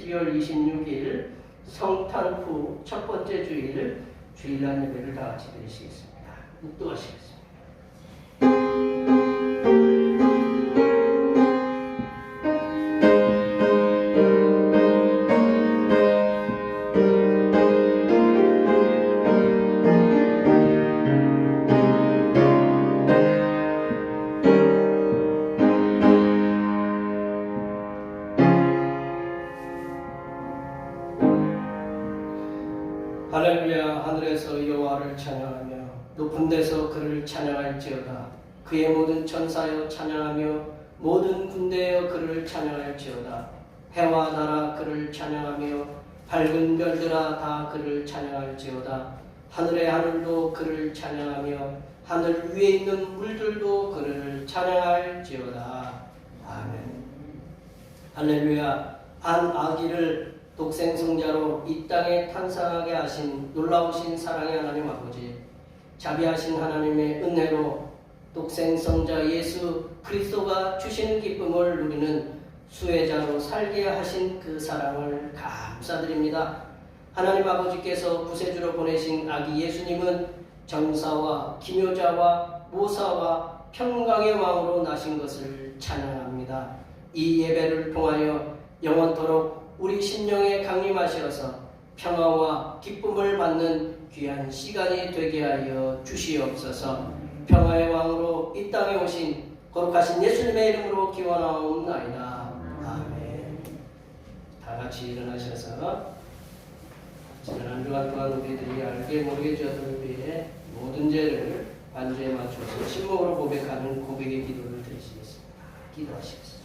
12월 26일 성탄 후 첫 번째 주일 주일날 예배를 다 같이 드리시겠습니다. 묵도하시겠습니다. 할렐루야. 하늘에서 여호와를 찬양하며 높은 데서 그를 찬양할지어다. 그의 모든 천사여 찬양하며 모든 군대여 그를 찬양할지어다. 해와 달아 그를 찬양하며 밝은 별들아 다 그를 찬양할지어다. 하늘의 하늘도 그를 찬양하며 하늘 위에 있는 물들도 그를 찬양할지어다. 아멘. 할렐루야. 한 아기를 독생성자로 이 땅에 탄생하게 하신 놀라우신 사랑의 하나님 아버지, 자비하신 하나님의 은혜로 독생성자 예수 그리스도가 주시는 기쁨을 누리는 수혜자로 살게 하신 그 사랑을 감사드립니다. 하나님 아버지께서 구세주로 보내신 아기 예수님은 전사와 기묘자와 모사와 평강의 왕으로 나신 것을 찬양합니다. 이 예배를 통하여 영원토록 우리 심령에 강림하시어서 평화와 기쁨을 받는 귀한 시간이 되게 하여 주시옵소서. 평화의 왕으로 이 땅에 오신 거룩하신 예수님의 이름으로 기원하옵나이다. 아멘. 다 같이 일어나셔서 지난 한 주간 동안 우리들이 알게 모르게 지었던 우리의 모든 죄를 반주에 맞춰서 침묵으로 고백하는 고백의 기도를 드리시겠습니다. 기도하시겠습니다.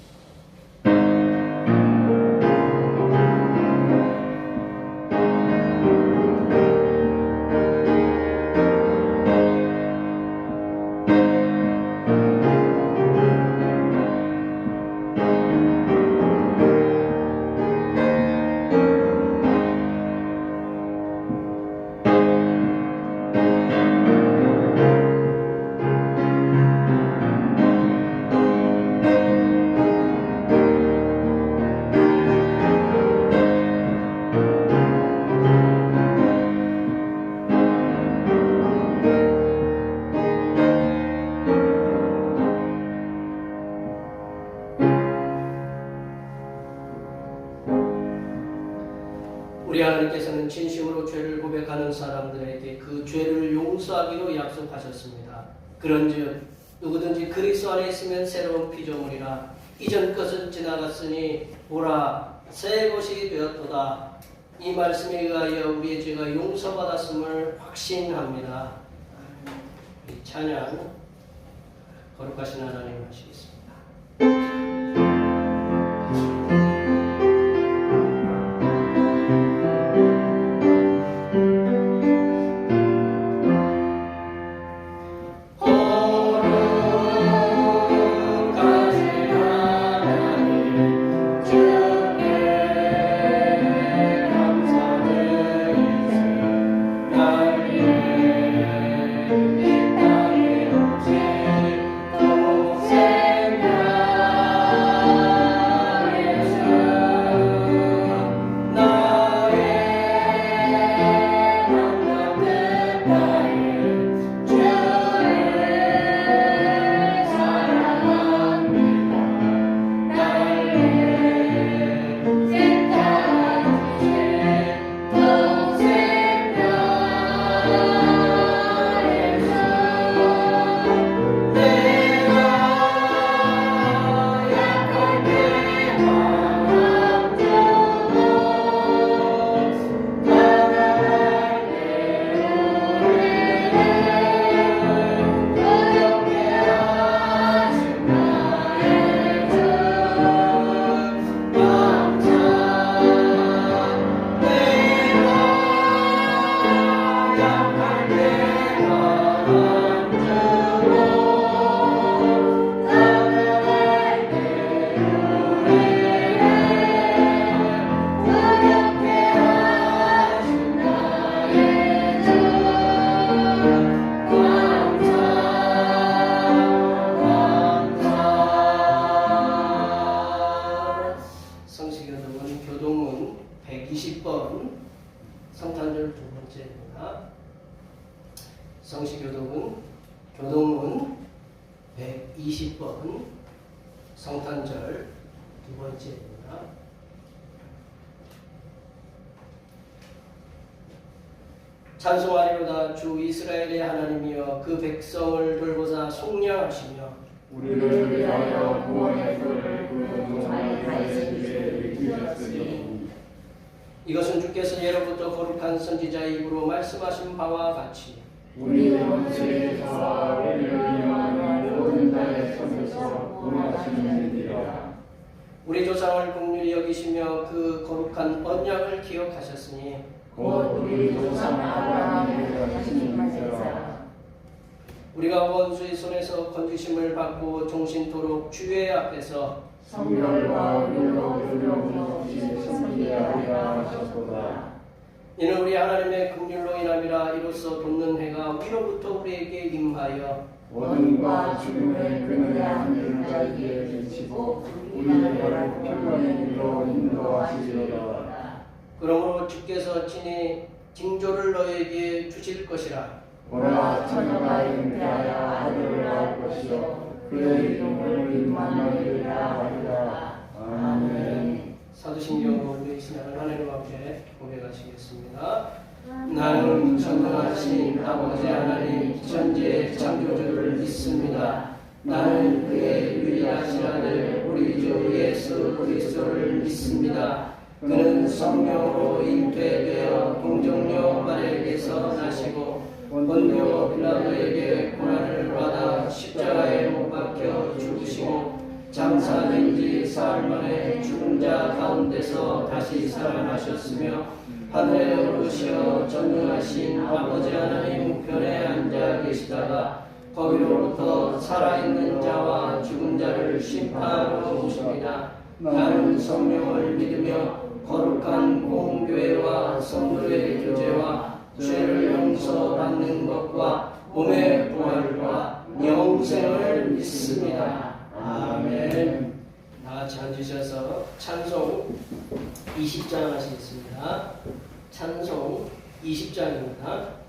우리 하나님께서는 진심으로 죄를 고백하는 사람들에게 그 죄를 용서하기로 약속하셨습니다. 그런즉 누구든지 그리스도 안에 있으면 새로운 피조물이라 이전 것은 지나갔으니 보라 새 것이 되었도다. 이 말씀에 의하여 우리의 죄가 용서받았음을 확신합니다. 이 찬양 거룩하신 하나님 하시겠습니다. 성시교동은 교동문 120번 성탄절 두 번째입니다. 성시교동은 120번 성탄절 두 번째입니다. 찬송하리로다. 주 이스라엘의 하나님이여 그 백성을 돌보사 속량하시며 우리를 위하여 구원의 뿔을 구원하여 다윗의 일으키셨으니 이것은 주께서 예로부터 거룩한 선지자의 입으로 말씀하신 바와 같이 우리 원수에게서 우리를 위하여 모든 자의 손에서 구원하시는 일이라. 우리 조상을 긍휼히 여기시며 그 거룩한 언약을 기억하셨으니 곧 우리 조상 아브라함의 하신 자라. 우리가 원수의 손에서 건지심을 받고 종신토록 주의 앞에서 성결과 율로 두려움 없이 섬기게 하리라 하셨도다. 이는 우리 하나님의 긍휼로 인함이라. 이로써 돕는 해가 위로부터 우리에게 임하여 원과 죽음의 그늘의 하늘을 자기에 비치고 우리를 평강의 길로 인도하시리라. 그러므로 주께서 친히 징조를 너에게 주실 것이라. 보라, 처녀가 잉태하여 아들을 낳을 것이요 그의 이름을 임마누엘이라 하리라. 아멘. 사도신경으로 되시는 하나님 앞에 고백하시겠습니다. 나는 전능하신 아버지 하나님 천지의 창조주를 믿습니다. 나는 그의 유일하신 아들 우리 주 예수 그리스도를 믿습니다. 그는 성령으로 잉태되어 동정녀 마리아에게서 나시고 본디오 빌라도에게 고난을 받아 십자가에 못 박혀 죽으시고 장사된 지 사흘 만에 죽은 자 가운데서 다시 살아나셨으며 하늘에 오르시어 전능하신 아버지 하나님 우편에 앉아 계시다가 거기로부터 살아있는 자와 죽은 자를 심판하러 오십니다. 나는 성령을 믿으며 거룩한 공교회와 성도의 교제와 죄를 용서받는 것과 몸의 부활과 영생을 믿습니다. 아멘. 다 같이 앉으셔서 찬송 20장 하시겠습니다. 찬송 20장입니다.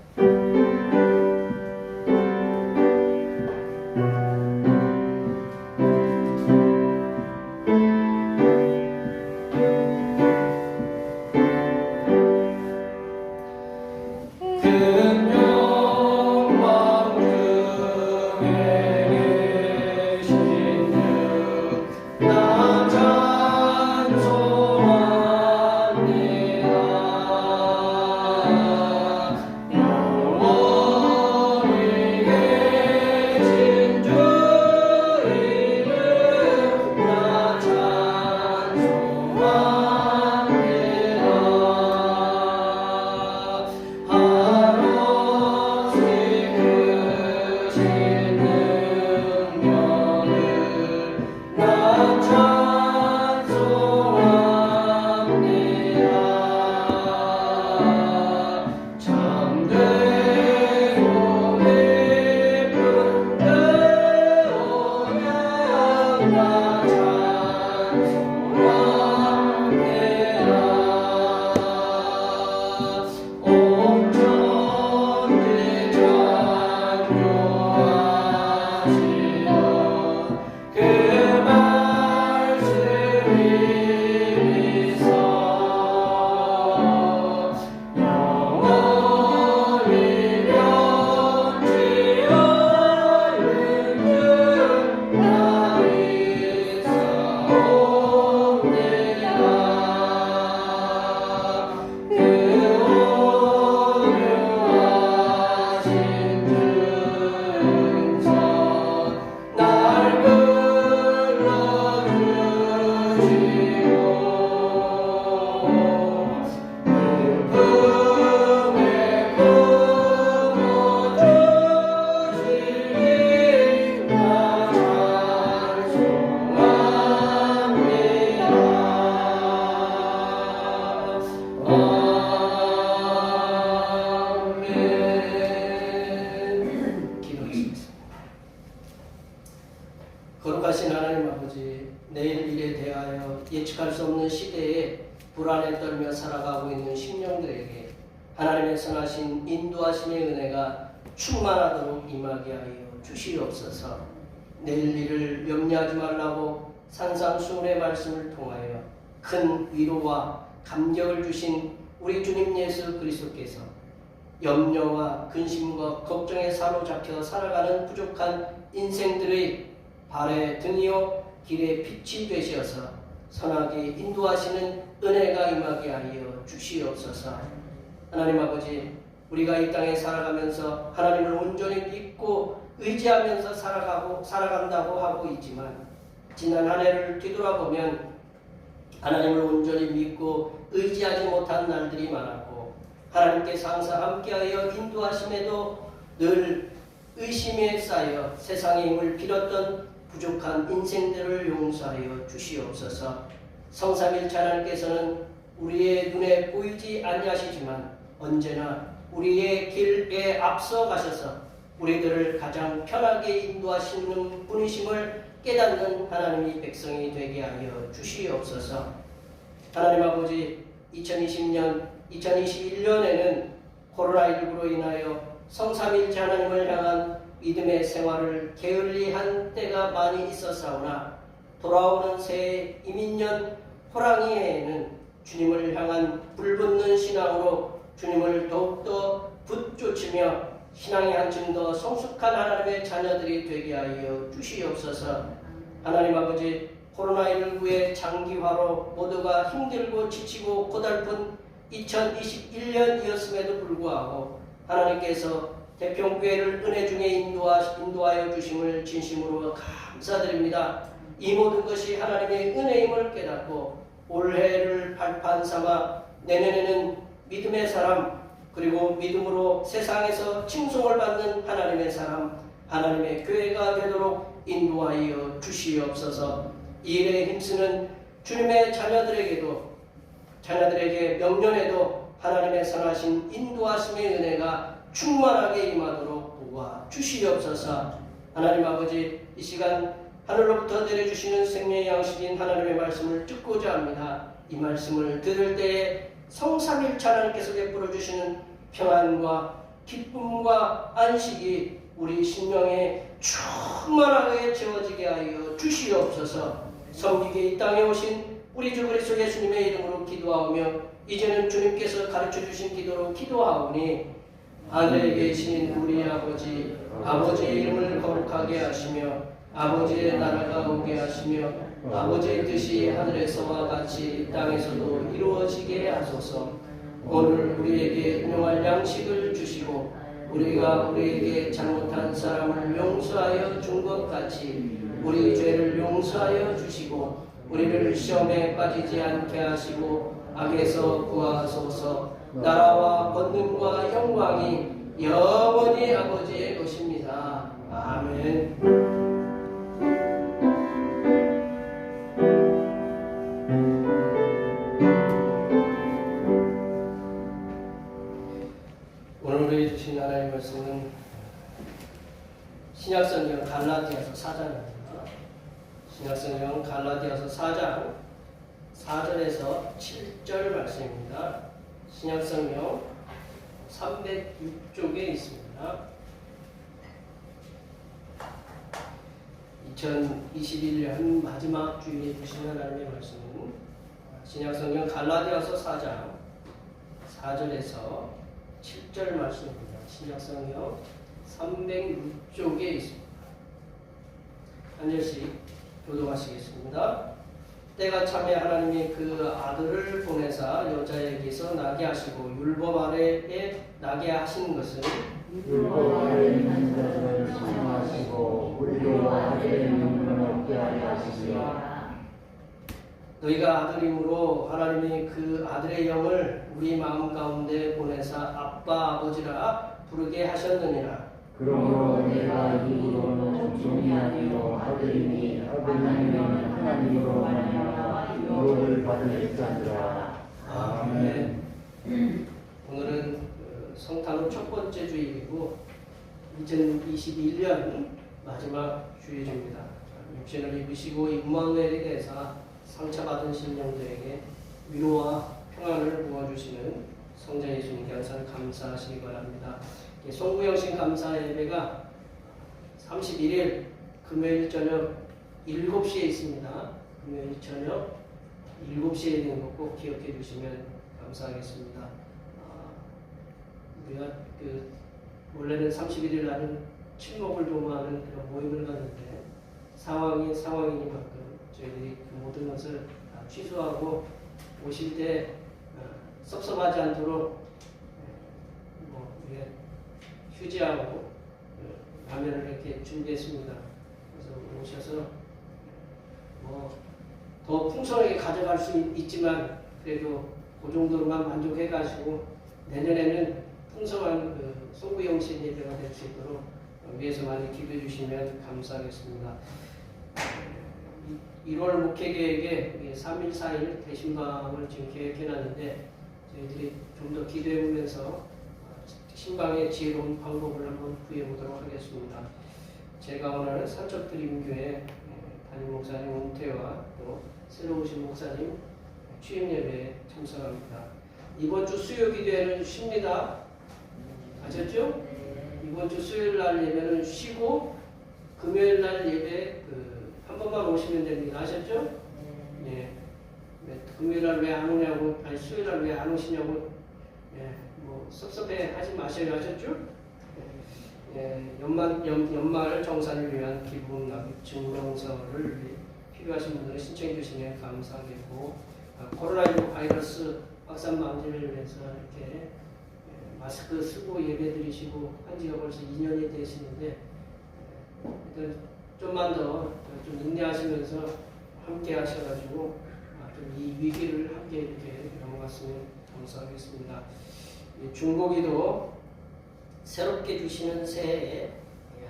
오 불안에 떨며 살아가고 있는 심령들에게 하나님의 선하신 인도하심의 은혜가 충만하도록 임하게 하여 주시옵소서. 내일 일을 염려하지 말라고 산상수훈의 말씀을 통하여 큰 위로와 감격을 주신 우리 주님 예수 그리스도께서 염려와 근심과 걱정에 사로잡혀 살아가는 부족한 인생들의 발의 등이요 길의 빛이 되셔서 선하게 인도하시는 은혜가 임하게 하여 주시옵소서. 하나님 아버지, 우리가 이 땅에 살아가면서 하나님을 온전히 믿고 의지하면서 살아간다고 하고 있지만 지난 한 해를 뒤돌아보면 하나님을 온전히 믿고 의지하지 못한 날들이 많았고 하나님께서 항상 함께하여 인도하심에도 늘 의심에 쌓여 세상의 힘을 빌었던 부족한 인생들을 용서하여 주시옵소서. 성삼일체 하나님께서는 우리의 눈에 보이지 아니하시지만 언제나 우리의 길에 앞서 가셔서 우리들을 가장 편하게 인도하시는 분이심을 깨닫는 하나님의 백성이 되게 하여 주시옵소서. 하나님 아버지, 2020년, 2021년에는 코로나19로 인하여 성삼일체 하나님을 향한 믿음의 생활을 게을리한 때가 많이 있었사오나 돌아오는 새해 이민년 호랑이해에는 주님을 향한 불붙는 신앙으로 주님을 더욱더 붙쫓으며 신앙이 한층 더 성숙한 하나님의 자녀들이 되게 하여 주시옵소서. 하나님 아버지, 코로나19의 장기화로 모두가 힘들고 지치고 고달픈 2021년이었음에도 불구하고 하나님께서 대평교회를 은혜 중에 인도하여 주심을 진심으로 감사드립니다. 이 모든 것이 하나님의 은혜임을 깨닫고 올해를 발판 삼아 내년에는 믿음의 사람, 그리고 믿음으로 세상에서 칭송을 받는 하나님의 사람, 하나님의 교회가 되도록 인도하여 주시옵소서. 이 일에 힘쓰는 주님의 자녀들에게 명년에도 하나님의 선하신 인도하심의 은혜가 충만하게 임하도록 도와 주시옵소서. 하나님 아버지, 이 시간 하늘로부터 내려주시는 생명의 양식인 하나님의 말씀을 듣고자 합니다. 이 말씀을 들을 때에 성삼일체 하나님께서 베풀어 주시는 평안과 기쁨과 안식이 우리 심령에 충만하게 채워지게 하여 주시옵소서. 섬기게 이 땅에 오신 우리 주 그리스도 예수님의 이름으로 기도하오며 이제는 주님께서 가르쳐 주신 기도로 기도하오니 하늘에 계신 우리 아버지, 아버지의 이름을 거룩하게 하시며 아버지의 나라가 오게 하시며 아버지의 뜻이 하늘에서와 같이 땅에서도 이루어지게 하소서. 오늘 우리에게 일용할 양식을 주시고 우리가 우리에게 잘못한 사람을 용서하여 준 것 같이 우리 죄를 용서하여 주시고 우리를 시험에 빠지지 않게 하시고 악에서 구하소서. 나라와 권능과 영광이 영원히 아버지의 것입니다. 아멘. 오늘 주신 하나님의 말씀은 신약성경 갈라디아서 4장입니다. 신약성경 갈라디아서 4장 4절에서 7절 말씀입니다. 신약성경 306쪽에 있습니다. 2021년 마지막 주일에 주신 하나님의 말씀은 신약성경 갈라디아서 4장 4절에서 7절 말씀입니다. 신약성경 306쪽에 있습니다. 한 절씩 교독하시겠습니다. 때가 참에 하나님이 그 아들을 보내사 여자에게서 나게 하시고 율법 아래에 나게 하신 것은 율법 아래에 있는 것을 신령하시고 우리로 아들의 명분을 얻게 하려 하시리라. 너희가 아들이므로 하나님이 그 아들의 영을 우리 마음 가운데 보내사 아빠 아버지라 부르게 하셨느니라. 그러므로 내가 이후로는 종이 아니요 아들이니 하나님은 하나님으로 말미암아 유업을 받을 자니라. 아멘. 오늘은 성탄 후 첫 번째 주일이고 2021년 마지막 주일입니다. 육신을 입으시고 임마누엘이 되사 상처받은 심령들에게 위로와 평안을 부어주시는 성자 예수님께 항상 감사하시기 바랍니다. 송구영신 감사 예배가 31일 금요일 저녁 7시에 있습니다. 금요일 저녁 7시에 있는 거 꼭 기억해 주시면 감사하겠습니다. 우리가 원래는 31일 날은 친목을 도모하는 그런 모임을 갖는데 상황이 상황이니만큼 저희들이 그 모든 것을 다 취소하고 오실 때 섭섭하지 않도록 휴지하고 라면을 이렇게 준비했습니다. 그래서 오셔서 더 풍성하게 가져갈 수 있지만 그래도 그 정도로만 만족해가지고 내년에는 풍성한 송구영신 예배가 될 수 있도록 위에서 많이 기도해 주시면 감사하겠습니다. 1월 목회 계획에 3일, 4일 대신방을 지금 계획해놨는데 저희들이 좀 더 기도해 보면서 신방의 지혜로운 방법을 한번 구해 보도록 하겠습니다. 제가 오늘 산적드림교회 담임 목사님 은퇴와 또 새로 오신 목사님 취임 예배에 참석합니다. 이번 주 수요 기도회는 쉽니다. 아셨죠? 이번 주 수요일 날 예배는 쉬고 금요일 날 예배 한 번만 오시면 됩니다. 아셨죠? 네. 금요일 날 왜 안 오냐고, 아니 수요일 날 왜 안 오시냐고, 섭섭해 하지 마셔야 하셨죠? 연말 정산을 위한 기부 납입 증명서를 필요하신 분들은 신청해 주시면 감사하겠고, 코로나19 바이러스 확산 방지를 위해서 이렇게 마스크 쓰고 예배 드리시고 한 지가 벌써 2년이 되시는데 좀만 더 좀 인내하시면서 함께 하셔가지고 좀 이 위기를 함께 이렇게 넘어갔으면 감사하겠습니다. 중보기도 새롭게 주시는 새해에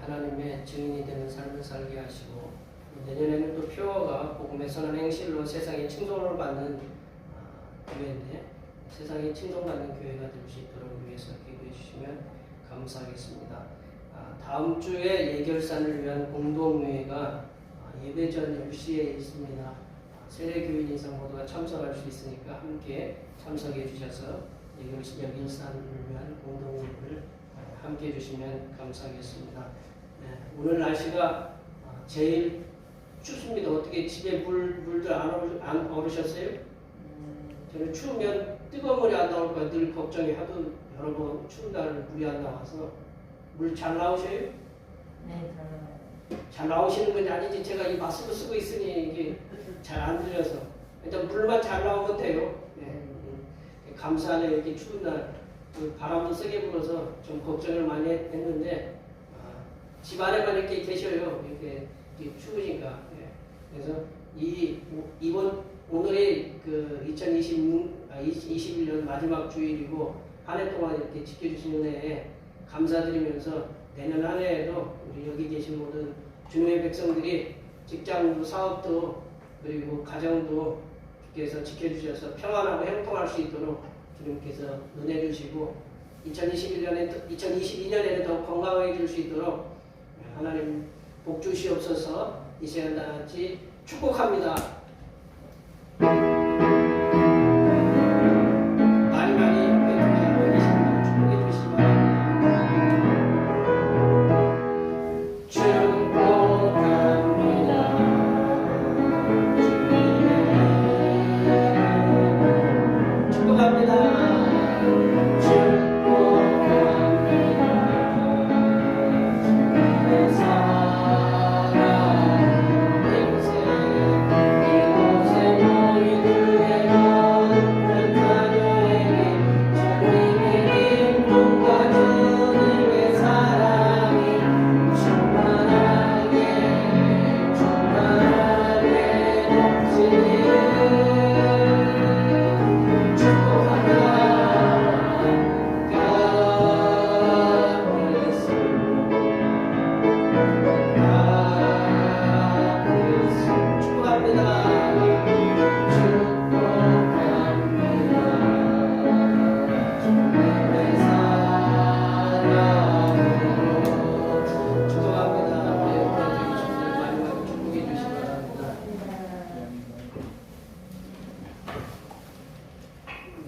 하나님의 증인이 되는 삶을 살게 하시고 내년에는 또 표어가 복음의 선한 행실로 세상에 칭송을 받는 교회인데 세상에 칭송받는 교회가 될 수 있도록 위해서 기도해 주시면 감사하겠습니다. 다음 주에 예결산을 위한 공동회의가 예배 전 10시에 있습니다. 세례교인 이상 모두가 참석할 수 있으니까 함께 참석해 주셔서 예결산을 위한 공동회의를 함께 해주시면 감사하겠습니다. 오늘 날씨가 제일 춥습니다. 어떻게 집에 물도 안 얼으셨어요? 저는 추우면 뜨거운 물이 안 나올까 늘 걱정이 하도 여러 번 추운 날 물이 안 나와서 물 잘 나오셔요? 네, 잘 나오시는 건 아니지. 제가 이 마스크 쓰고 있으니 이게 잘 안 들려서 일단 물만 잘 나오면 돼요. 감사하네요. 이렇게 추운 날 바람도 세게 불어서 좀 걱정을 많이 했는데 집 안에만 이렇게 계셔요. 이렇게 추우니까. 그래서 오늘이 2021년 마지막 주일이고 한 해 동안 이렇게 지켜주시는 해에 감사드리면서 내년 한 해에도 우리 여기 계신 모든 주님의 백성들이 직장도 사업도 그리고 가정도 주께서 지켜주셔서 평안하고 형통할 수 있도록 주님께서 은혜 주시고 2022년에는 더 건강해질 수 있도록 하나님 복 주시옵소서. 이 시간 다 같이 축복합니다. 많이 옆에 계신 분 축복해 주시기 바랍니다. 축복합니다. 축복합니다.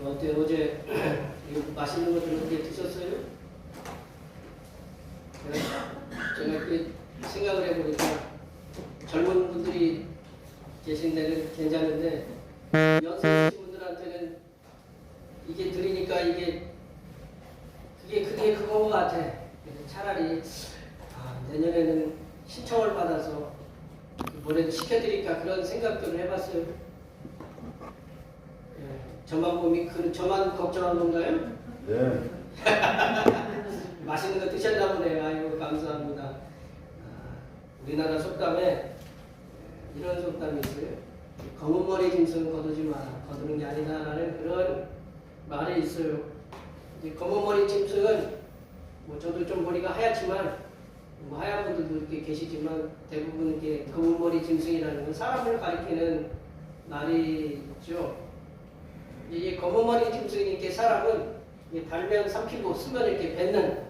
어때 어제 이거 맛있는 거 들었는데 드셨어요? 제가 이렇게 생각을 해보니까 젊은 분들이 계신 데는 괜찮은데 연세 있으신 분들한테는 이게 들으니까 그게 그거 같아. 차라리 내년에는 신청을 받아서 뭐라도 시켜드릴까 그런 생각들을 해봤어요. 저만 걱정한 건가요? 네. 맛있는 거 드셨나 보네요. 아이고 감사합니다. 우리나라 속담에 이런 속담이 있어요. 검은 머리 짐승은 거두지 마라. 거두는 게 아니다라는 그런 말이 있어요. 검은 머리 짐승은 뭐 저도 좀 머리가 하얗지만 뭐 하얀 분들도 이렇게 계시지만 대부분 이렇게 검은 머리 짐승이라는 건 사람을 가리키는 말이죠. 이게 검은 머리 짐승이 이렇게 사람은 달면 삼키고 쓰면 이렇게 뱉는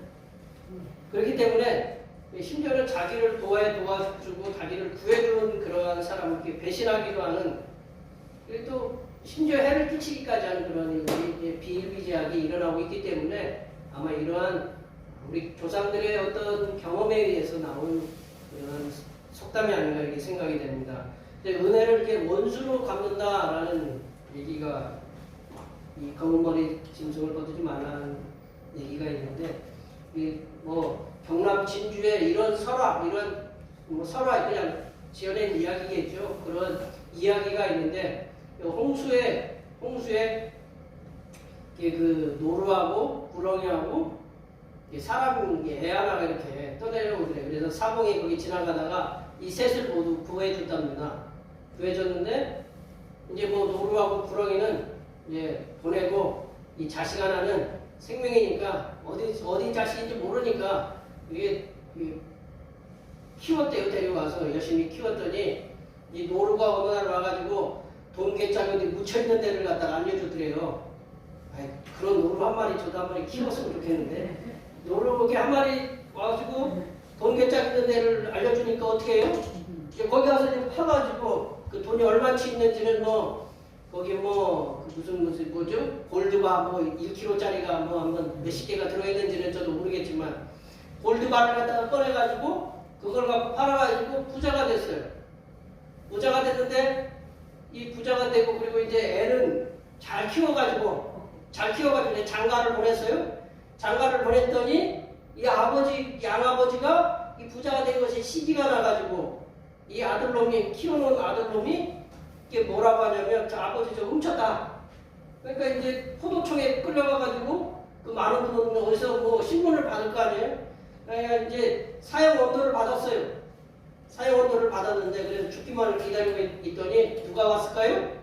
그렇기 때문에 심지어는 자기를 도와주고 자기를 구해주는 그러한 사람을 이렇게 배신하기도 하는 그리고 또 심지어 해를 끼치기까지 하는 그런 일이 비일비재하게 일어나고 있기 때문에 아마 이러한 우리 조상들의 어떤 경험에 의해서 나온 그런 속담이 아닌가 이렇게 생각이 됩니다. 은혜를 이렇게 원수로 갚는다라는 얘기가 이 검은 머리 짐승을 거두지 말라는 얘기가 있는데 뭐 경남 진주의 이런 설화 설화 그냥 지어낸 이야기겠죠. 그런 이야기가 있는데 홍수에 그 노루하고 구렁이하고 사람 애 하나가 이렇게 떠내려오더래요. 그래서 사봉이 거기 지나가다가 이 셋을 모두 구해줬답니다. 구해줬는데 이제 뭐 노루하고 구렁이는 이제 보내고 이 자식 하나는 생명이니까 어디 자식인지 모르니까 이게 키웠대요. 데려가서 열심히 키웠더니 이 노루가 어느 날 와가지고 동계장에 묻혀있는 데를 갖다가 알려주더래요. 그런 노루 한 마리 저도 한 마리 키웠으면 좋겠는데 노루 한 마리 와가지고 동계장 있는 데를 알려주니까 어떻게 해요? 거기 가서 이제 파가지고 그 돈이 얼마치 있는지는 뭐 거기 뭐 무슨 뭐죠? 골드바 뭐 1kg짜리가 뭐 한번 몇십 개가 들어있는지는 저도 모르겠지만 골드바를 갖다가 꺼내가지고 그걸 갖고 팔아가지고 부자가 됐어요. 부자가 됐는데 이 부자가 되고 그리고 이제 애는 잘 키워가지고 장가를 보냈어요. 장가를 보냈더니 이 양아버지가 이 부자가 된 것이 시기가 나가지고 이 아들놈이 키워놓은 아들놈이 이게 뭐라고 하냐면 저 아버지 저 훔쳤다. 그러니까 이제 포도청에 끌려가가지고 그 많은 돈은 어디서 뭐 신문을 받을 거 아니에요. 그러니까 이제 사형 언도를 받았어요. 사형 언도를 받았는데 그래서 죽기만을 기다리고 있더니 누가 왔을까요?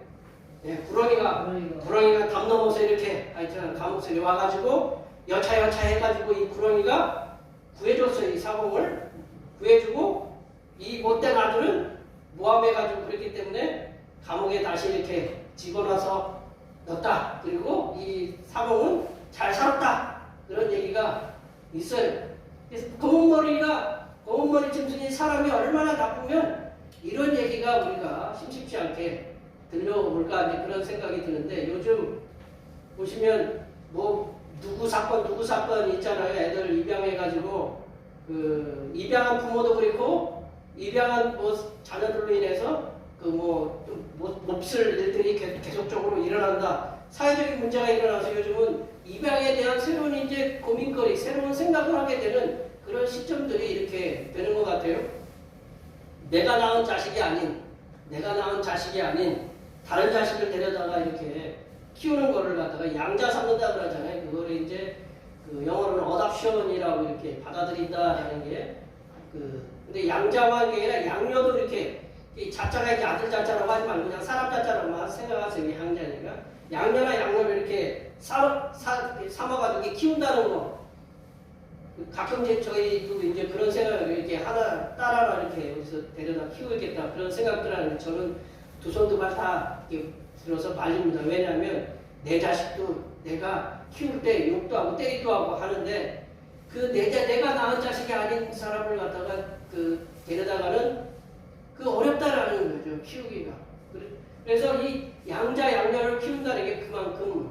네, 구렁이가 담 넘어서 이렇게 하여튼 감옥에 와가지고 여차 해가지고 이 구렁이가 구해줬어요. 이 사공을 구해주고 이 못된 아들은 모함해가지고 그랬기 때문에 감옥에 다시 이렇게 집어넣어서 넣었다. 그리고 이 사공은 잘 살았다. 그런 얘기가 있어요. 그래서 검은 머리 짐승이 사람이 얼마나 나쁘면 이런 얘기가 우리가 심심치 않게 들려올까 이제 그런 생각이 드는데 요즘 보시면 뭐 누구 사건 있잖아요. 애들 입양해가지고 그 입양한 부모도 그렇고 입양한 뭐 자녀들로 인해서 그 뭐 몹쓸 일들이 계속적으로 일어난다. 사회적인 문제가 일어나서 요즘은 입양에 대한 새로운 이제 고민거리, 새로운 생각을 하게 되는 그런 시점들이 이렇게 되는 것 같아요. 내가 낳은 자식이 아닌 다른 자식을 데려다가 이렇게 키우는 거를 갖다가 양자 삼는다 그러잖아요. 그거를 이제 그 영어로는 어답션이라고 이렇게 받아들인다라는 게 근데 양자만 게 아니라 양녀도 이렇게 이 자자가 이제 아들 자자라고 하지 말고 그냥 사람 자자라고만 생각하세요. 이게 양자니까 양녀나 양녀를 이렇게 삼아가지고 키운다는 거. 가끔 이제 저희도 이제 그런 생각을 이렇게 하나 딸 하나 이렇게 여기서 데려다 키우겠다 그런 생각들 하는데 저는 두 손 두 발 다 들어서 말립니다. 왜냐하면 내 자식도 내가 키울 때 욕도 하고 때리기도 하고 하는데 내가 낳은 자식이 아닌 사람을 갖다가 데려다가는 어렵다라는 거죠. 키우기가. 그래서 이 양자 양녀를 키운다는 게 그만큼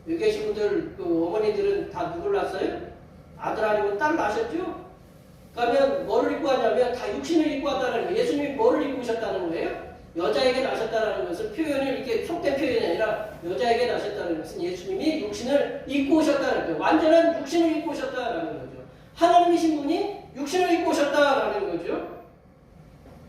여기 계신 분들, 그 어머니들은 다 누굴 낳았어요? 아들 아니면 딸 낳으셨죠? 그러면 뭐를 입고 왔냐면 다 육신을 입고 왔다는 거예요. 예수님이 뭐를 입고 오셨다는 거예요? 여자에게 나셨다는 것은 표현이 이렇게 속된 표현이 아니라 여자에게 나셨다는 것은 예수님이 육신을 입고 오셨다는 거예요. 완전한 육신을 입고 오셨다는 거죠. 하나님이신 분이 육신을 입고 오셨다라는 거죠.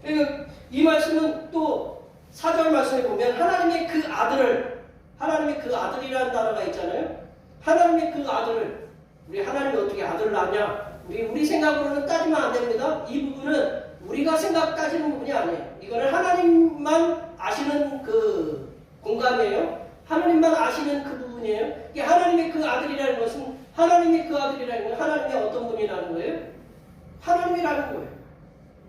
그러니까 이 말씀은 또 4절 말씀에 보면 하나님의 그 아들이라는 단어가 있잖아요. 하나님의 그 아들을, 우리 하나님이 어떻게 아들을 낳냐? 우리 생각으로는 따지면 안 됩니다. 이 부분은 우리가 생각 따지는 부분이 아니에요. 이거는 하나님만 아시는 그 공간이에요. 하나님만 아시는 그 부분이에요. 이게 하나님의 그 아들이라는 것은 하나님의 그 아들이라는 건 하나님의 어떤 분이라는 거예요? 하나님이라는 거예요.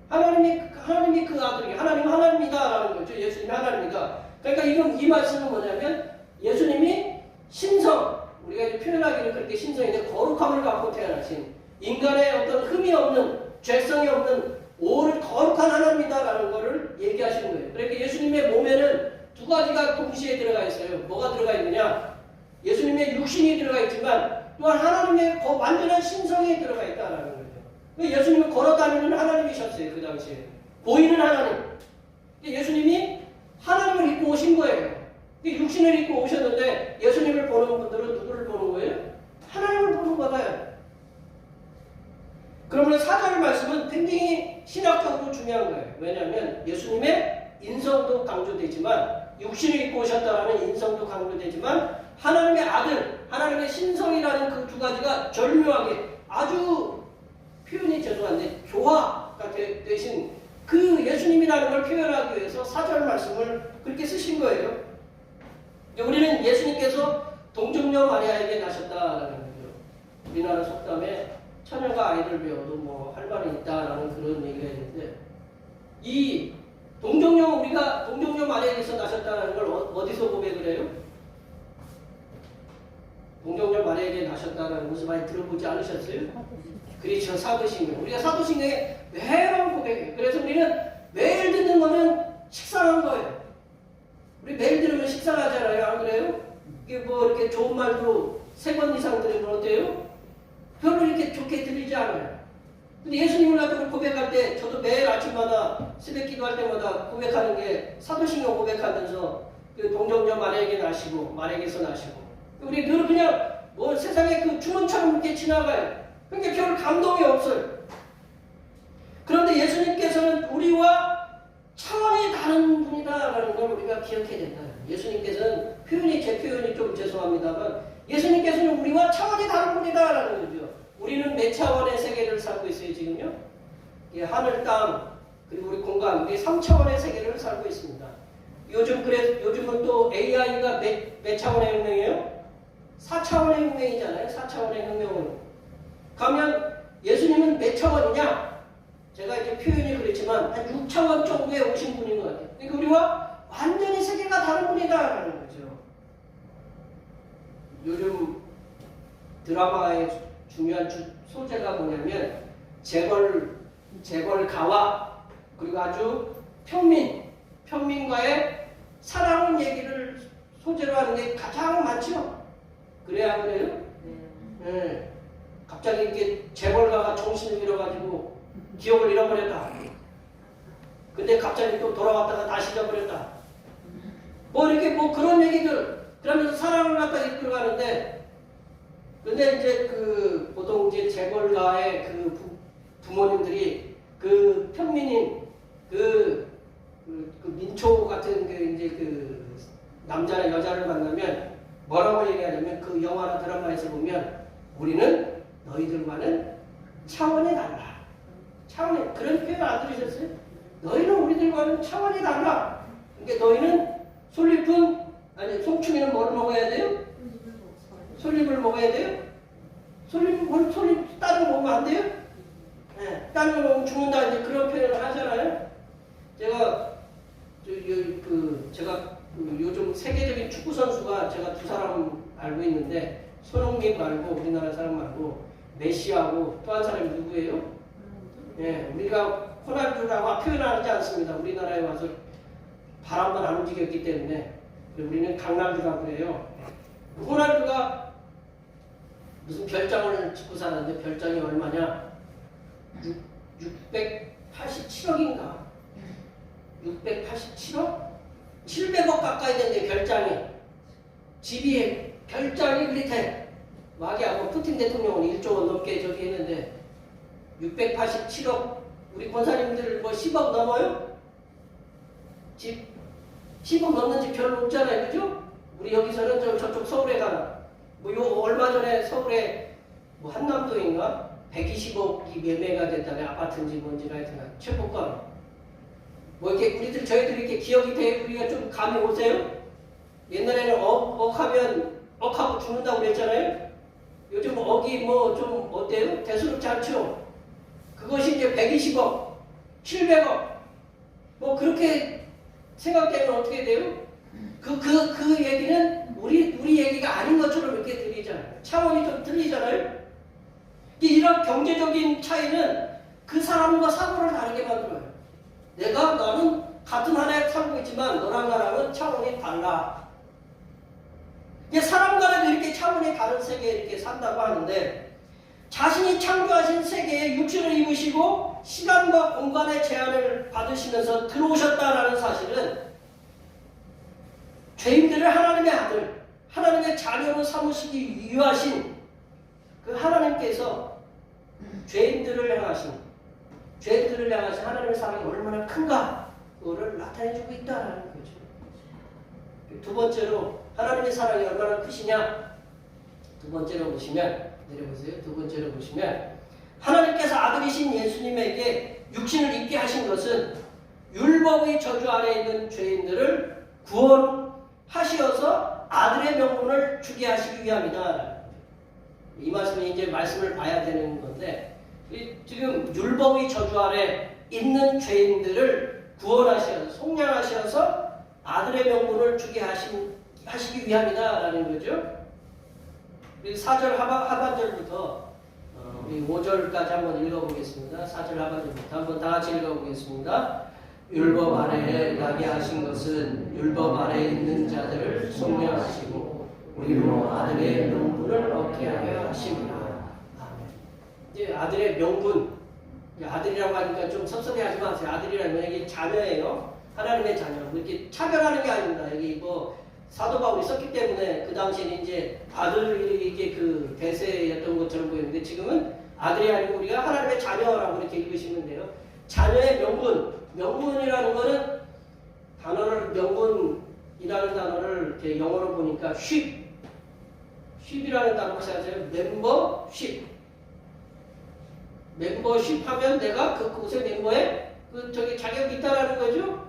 하나님이 그 아들이, 하나님은 하나님이다라는 거죠. 예수님이 하나님이다. 그러니까 이 말씀은 뭐냐면 예수님이 신성, 우리가 이제 표현하기는 그렇게 신성인데 거룩함을 갖고 태어나신 인간의 어떤 흠이 없는, 죄성이 없는 거룩한 하나님이다라는 것을 얘기하시는 거예요. 그러니까 예수님의 몸에는 두 가지가 동시에 들어가 있어요. 뭐가 들어가 있느냐? 예수님의 육신이 들어가 있지만 또한 하나님의 완전한 신성이 들어가 있다는 거죠. 예수님은 걸어다니는 하나님이셨어요. 그 당시에. 보이는 하나님. 예수님이 하나님을 입고 오신 거예요. 육신을 입고 오셨는데 예수님을 보는 분들은 누구를 보는 거예요? 하나님을 보는 거다. 그러면 4절 말씀은 굉장히 신학적으로 중요한 거예요. 왜냐하면 예수님의 인성도 강조되지만 육신을 입고 오셨다라는 인성도 강조되지만 하나님의 아들, 하나님의 신성이라는 그 두 가지가 절묘하게 아주 표현이 죄송한데 조화가 되신 그 예수님이라는 걸 표현하기 위해서 4절 말씀을 그렇게 쓰신 거예요. 우리는 예수님께서 동정녀 마리아에게 나셨다라는 거죠. 우리나라 속담에 처녀가 아이를 배워도 뭐 할 말이 있다라는 그런 얘기가 있는데 이 우리가 동정녀 마리아에게서 나셨다는 걸 어디서 고백을 해요? 동정녀 마리아에게 나셨다는 것을 많이 들어보지 않으셨어요? 그렇죠. 사도신경. 우리가 사도신경에 매번 고백해요. 그래서 우리는 매일 듣는 거는 식상한 거예요. 우리 매일 들으면 식상하잖아요. 안 그래요? 이게 뭐 이렇게 좋은 말도 3번 이상 들으면 어때요? 별로 이렇게 좋게 들리지 않아요. 근데 예수님을 갖다가 고백할 때 저도 매일 아침마다 새벽 기도할 때마다 고백하는 게 사도신경 고백하면서 그 동정녀 마리아에게 나시고 마리아에게서 나시고 우리 늘 그냥 뭐 세상에 그 주문처럼 이렇게 지나가요. 그러니까 별 감동이 없어요. 그런데 예수님께서는 우리와 차원이 다른 분이다라는 걸 우리가 기억해야 된다. 예수님께서는 제 표현이 좀 죄송합니다만 예수님께서는 우리와 차원이 다른 분이다라는 거죠. 우리는 몇 차원의 세계를 살고 있어요 지금요? 하늘, 땅, 그리고 우리 공간, 우리 3차원의 세계를 살고 있습니다. 요즘은 또 AI가 몇 차원의 혁명이에요? 4차원의 혁명이잖아요. 4차원의 혁명은. 그러면 예수님은 몇 차원이냐? 제가 이제 표현이 그렇지만 한 6차원 정도에 오신 분인 것 같아요. 그러니까 우리와 완전히 세계가 다른 분이다라는 거죠. 요즘 드라마의 중요한 소재가 뭐냐면 재벌가와 그리고 아주 평민과의 사랑 얘기를 소재로 하는 게 가장 많죠. 그래야 그래요? 네. 갑자기 이렇게 재벌가가 정신을 잃어가지고 기억을 잃어버렸다. 근데 갑자기 또 돌아왔다가 다시 잊어버렸다. 뭐 이렇게 뭐 그런 얘기들 그러면서 사랑을 갖다 이끌어가는데 근데 이제 그 보통 이제 재벌가의 그 부모님들이 그 평민인 그 민초 같은 그 이제 그 남자나 여자를 만나면 뭐라고 얘기하냐면 그 영화나 드라마에서 보면 우리는 너희들과는 차원이 달라. 차원이 그런 표현 안 들으셨어요? 너희는 우리들과는 차원이 달라. 그러니까 너희는 송충이는 뭐를 먹어야 돼요? 솔잎을 먹어야 돼요? 솔잎 다른 거 먹으면 안 돼요? 네, 다른 거 먹으면 죽는다 이제 그런 표현을 하잖아요. 제가 요즘 세계적인 축구 선수가 제가 2사람 알고 있는데 손흥민 말고 우리나라 사람 말고 메시하고 또 한 사람이 누구예요? 네, 우리가 호날두라고 표현하지 않습니다. 우리나라에 와서 바람만 안 움직였기 때문에 우리는 강날두라고 해요. 호날두가 무슨 별장을 짓고 사는데 별장이 얼마냐? 687억인가? 687억? 700억 가까이 된대 별장이. 집이 별장이 그렇대. 마귀하고 푸틴 대통령은 1조 원 넘게 저기 했는데 687억. 우리 권사님들 뭐 10억 넘어요? 집 10억 넘는 집 별로 없잖아요, 그죠? 우리 여기서는 저쪽 서울에 가나. 뭐 요 얼마 전에 서울에 뭐 한남동인가 120억이 매매가 됐다네. 아파트인지 뭔지 하여튼 최고가. 뭐 이렇게 우리들 저희들이 이렇게 기억이 돼. 우리가 좀 감이 오세요? 옛날에는 억하면 억하고 죽는다고 그랬잖아요. 요즘 억이 뭐 좀 어때요? 대수롭지 않죠? 그것이 이제 120억, 700억 뭐 그렇게 생각되면 어떻게 돼요? 그 얘기는 우리 얘기가 아닌 것처럼 이렇게 들리잖아요. 차원이 좀 틀리잖아요. 이런 경제적인 차이는 그 사람과 사고를 다르게 만들어요. 나는 같은 하나에 살고 있지만 너랑 나랑은 차원이 달라. 사람 간에도 이렇게 차원이 다른 세계에 이렇게 산다고 하는데 자신이 창조하신 세계에 육신을 입으시고 시간과 공간의 제한을 받으시면서 들어오셨다라는 사실은 죄인들을 하나님의 아들, 하나님의 자녀로 삼으시기 위하신 그 하나님께서 죄인들을 향하신 하나님의 사랑이 얼마나 큰가 그거를 나타내주고 있다는 거죠. 두 번째로 하나님의 사랑이 얼마나 크시냐. 두 번째로 보시면 내려보세요. 두 번째로 보시면 하나님께서 아들이신 예수님에게 육신을 입게 하신 것은 율법의 저주 아래 있는 죄인들을 구원하시어서 아들의 명분을 주게 하시기 위함이다. 이 말씀은 이제 말씀을 봐야 되는 건데 지금 율법의 저주 아래 있는 죄인들을 구원하셔서 속량하셔서 아들의 명분을 주게 하시기 위함이다라는 거죠. 4절 하반절부터 우리 5절까지 한번 읽어보겠습니다. 4절 하반절부터 한번 다 같이 읽어보겠습니다. 율법 아래에 나게 하신 것은 율법 아래에 있는 자들을 속량하시고 우리로 아들의 명분을 얻게 하려 하십니다. 이제 아들의 명분, 아들이라고 하니까 좀 섭섭해하지 마세요. 아들이라는 건 이게 자녀예요. 하나님의 자녀. 이렇게 차별하는 게 아닙니다. 여기 뭐 사도 바울이 썼기 때문에 그 당시에는 이제 아들이 이게 그 대세였던 것처럼 보이는데 지금은 아들이 아니고 우리가 하나님의 자녀라고 이렇게 읽으시면 돼요. 자녀의 명분이라는 거는 명분이라는 단어를 이렇게 영어로 보니까 쉽이라는 단어를 생각하세요. 멤버십 하면 내가 그곳의 멤버에 저기 자격이 있다라는 거죠.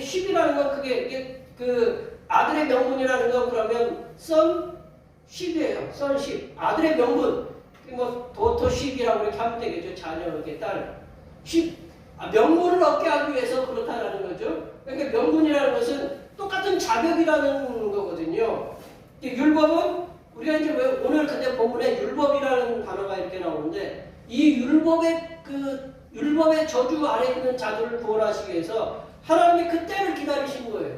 쉽이라는 건 이게 그 아들의 명분이라는 건 그러면 sonship이에요. sonship. 아들의 명분. 뭐 daughtership이라고 이렇게 하면 되겠죠. 자녀, 이렇게 딸. 명분을 얻게 하기 위해서 그렇다라는 거죠. 그러니까 명분이라는 것은 똑같은 자격이라는 거거든요. 율법은 우리가 이제 왜 오늘 근데 본문에 율법이라는 단어가 이렇게 나오는데 이 율법의 저주 아래 있는 자들을 구원하시기 위해서 하나님이 그 때를 기다리신 거예요.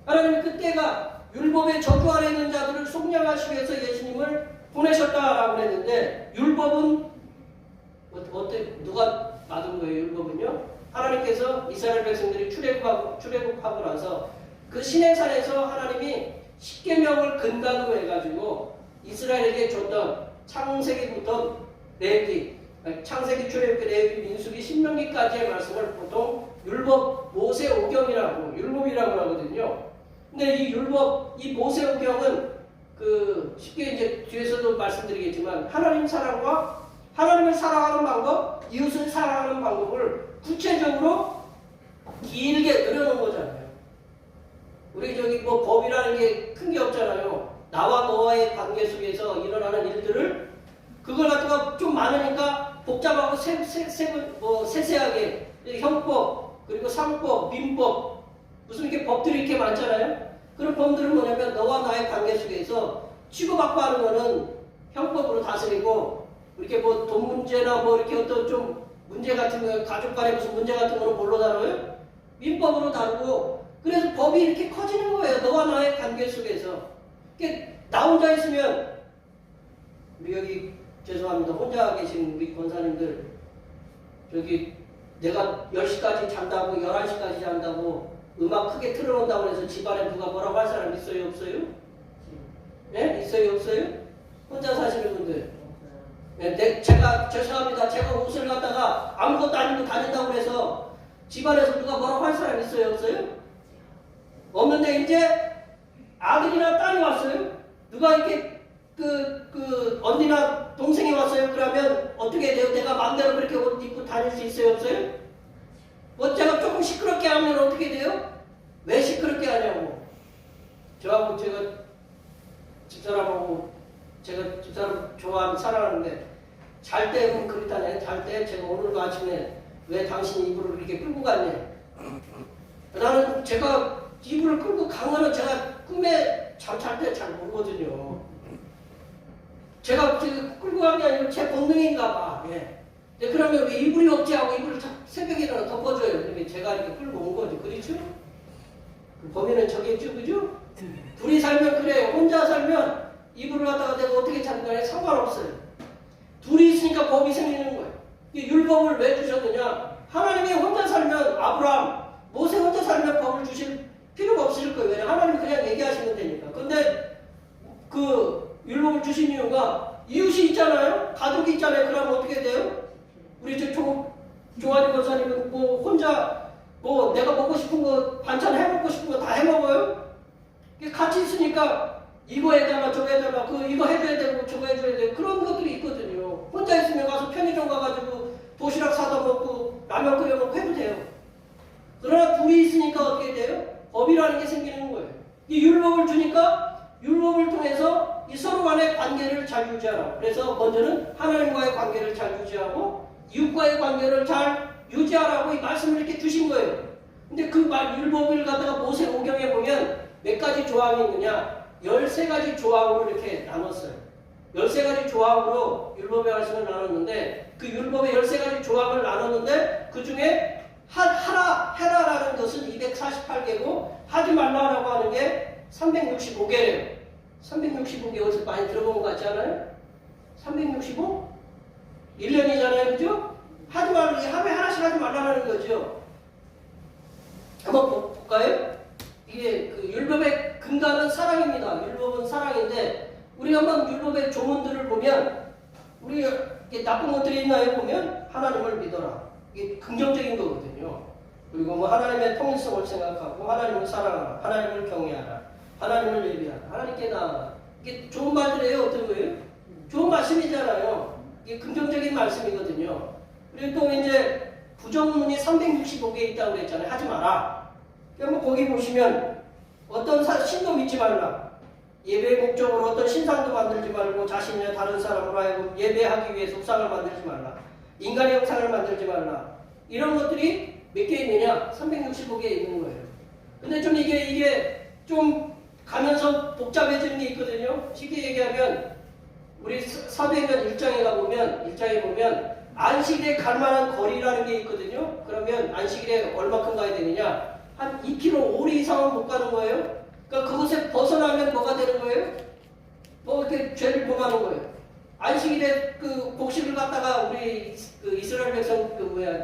하나님이 그때가 율법의 저주 아래 있는 자들을 속량하시기 위해서 예수님을 보내셨다라고 했는데 율법은 누가 받은 거예요? 율법은요? 하나님께서 이스라엘 백성들이 출애굽하고 나서 그 시내산에서 하나님이 십계명을 근간으로 해가지고 이스라엘에게 줬던 창세기부터 창세기, 출애굽기, 레위기, 민수기, 신명기까지의 말씀을 보통 율법 모세오경이라고 율법이라고 하거든요. 근데 이 모세오경은 쉽게 이제 뒤에서도 말씀드리겠지만 하나님을 사랑하는 방법, 이웃을 사랑하는 방법을 구체적으로 길게 그려놓은 거잖아요. 우리 저기 뭐 법이라는 게 큰 게 없잖아요. 나와 너와의 관계 속에서 일어나는 일들을 그걸 갖다가 좀 많으니까 복잡하고 세세하게 형법 그리고 상법, 민법 무슨 이렇게 법들이 이렇게 많잖아요. 그런 법들은 뭐냐면 너와 나의 관계 속에서 치고받고 하는 거는 형법으로 다스리고 이렇게 뭐 돈 문제나 뭐 이렇게 어떤 좀 문제 같은 거 가족 간에 무슨 문제 같은 거는 뭘로 다뤄요? 민법으로 다루고 그래서 법이 이렇게 커지는 거예요. 너와 나의 관계 속에서. 나 혼자 있으면 우리 여기 죄송합니다. 혼자 계신 우리 권사님들 저기 내가 10시까지 잔다고 11시까지 잔다고 음악 크게 틀어놓는다고 해서 집안에 누가 뭐라고 할 사람 있어요? 없어요? 예? 있어요? 없어요? 혼자 사시는 분들. 예, 제가 죄송합니다. 제가 옷을 갖다가 아무것도 아니고 다닌다고 해서 집안에서 누가 뭐라고 할 사람 있어요? 없어요? 없는데 이제 아들이나 딸이 왔어요? 누가 이렇게 언니나 동생이 왔어요? 그러면 어떻게 돼요? 내가 마음대로 그렇게 옷 입고 다닐 수 있어요? 없어요? 뭐 제가 조금 시끄럽게 하면 어떻게 돼요? 왜 시끄럽게 하냐고. 저하고 제가 집사람하고 제가 집사람 좋아하는 사랑하는데 잘 때 보면 그렇다네. 잘 때 제가 오늘도 아침에 왜 당신이 이불을 이렇게 끌고 갔냐. 나는 제가 이불을 끌고 간 거는 제가 꿈에 잠잘 때 잘 모르거든요. 제가 끌고 간 게 아니고 제 본능인가 봐. 예. 근데 그러면 왜 이불이 없지 하고 이불을 새벽에 일어나 덮어줘요. 그러면 제가 이렇게 끌고 온 거지. 그렇죠? 그 범인은 저겠죠. 그죠? 둘이 살면 그래요. 혼자 살면 이불을 갖다가 내가 어떻게 잔다에 상관없어요. 둘이 있으니까 법이 생기는 거예요. 이 율법을 왜 주셨느냐? 하나님이 혼자 살면 아브라함, 모세 혼자 살면 법을 주실 필요가 없으실 거예요. 왜냐하면 하나님이 그냥 얘기하시면 되니까. 근데 그 율법을 주신 이유가 이웃이 있잖아요. 가족이 있잖아요. 그러면 어떻게 돼요? 우리 저 조아리 권사님은 뭐 혼자 뭐 내가 먹고 싶은 거 반찬 해먹고 싶은 거 다 해먹어요? 같이 있으니까 이거 해달라 저거 해달라 이거 해줘야 되고 저거 해줘야 되고 그런 것들이 있거든요. 혼자 있으면 가서 편의점 가가지고 도시락 사다 먹고 라면 끓여 먹고 해도 돼요. 그러나 둘이 있으니까 어떻게 돼요? 법이라는 게 생기는 거예요. 이 율법을 주니까 율법을 통해서 이 서로 간의 관계를 잘 유지하라. 그래서 먼저는 하나님과의 관계를 잘 유지하고 이웃과의 관계를 잘 유지하라고 이 말씀을 이렇게 주신 거예요. 근데 그 율법을 갖다가 모세오경에 보면 몇 가지 조항이 있느냐? 13가지 조항으로 이렇게 나눴어요. 13가지 조항으로 율법의 말씀을 나눴는데 그 율법의 13가지 조항을 나눴는데 그 중에 해라라는 것은 248개고 하지 말라라고 하는 게 365개예요. 365개 어디서 많이 들어본 것 같지 않아요? 365? 1년이잖아요. 그죠? 하지 말라, 하루에 하나씩 하지 말라는 거죠. 한번 볼까요? 이게 그 율법의 근간은 사랑입니다. 율법은 사랑인데 우리 한번 율법의 조문들을 보면 우리 나쁜 것들이 있나요? 보면 하나님을 믿어라. 이게 긍정적인 거거든요. 그리고 뭐 하나님의 통일성을 생각하고 하나님을 사랑하라. 하나님을 경외하라. 하나님을 예비하라. 하나님께 나아가라. 이게 좋은 말들이에요. 어떤 거예요? 좋은 말씀이잖아요. 이게 긍정적인 말씀이거든요. 그리고 또 이제 부정문이 365개 있다고 그랬잖아요. 하지 마라. 그러면 거기 보시면 어떤 신도 믿지 말라. 예배의 목적으로 어떤 신상도 만들지 말고 자신이나 다른 사람으로 하여금 예배하기 위해 속상을 만들지 말라. 인간의 형상을 만들지 말라. 이런 것들이 몇 개 있느냐? 365개 있는 거예요. 근데 좀 이게 좀 가면서 복잡해지는 게 있거든요. 쉽게 얘기하면 우리 사도행전 1장에 보면 안식일에 갈 만한 거리라는 게 있거든요. 그러면 안식일에 얼마큼 가야 되느냐? 한 2km, 5리 이상은 못 가는 거예요. 그러니까 그곳에 벗어나면 뭐가 되는 거예요? 뭐 이렇게 죄를 범하는 거예요. 안식일에 그 곡식을 갖다가 우리 그 이스라엘 백성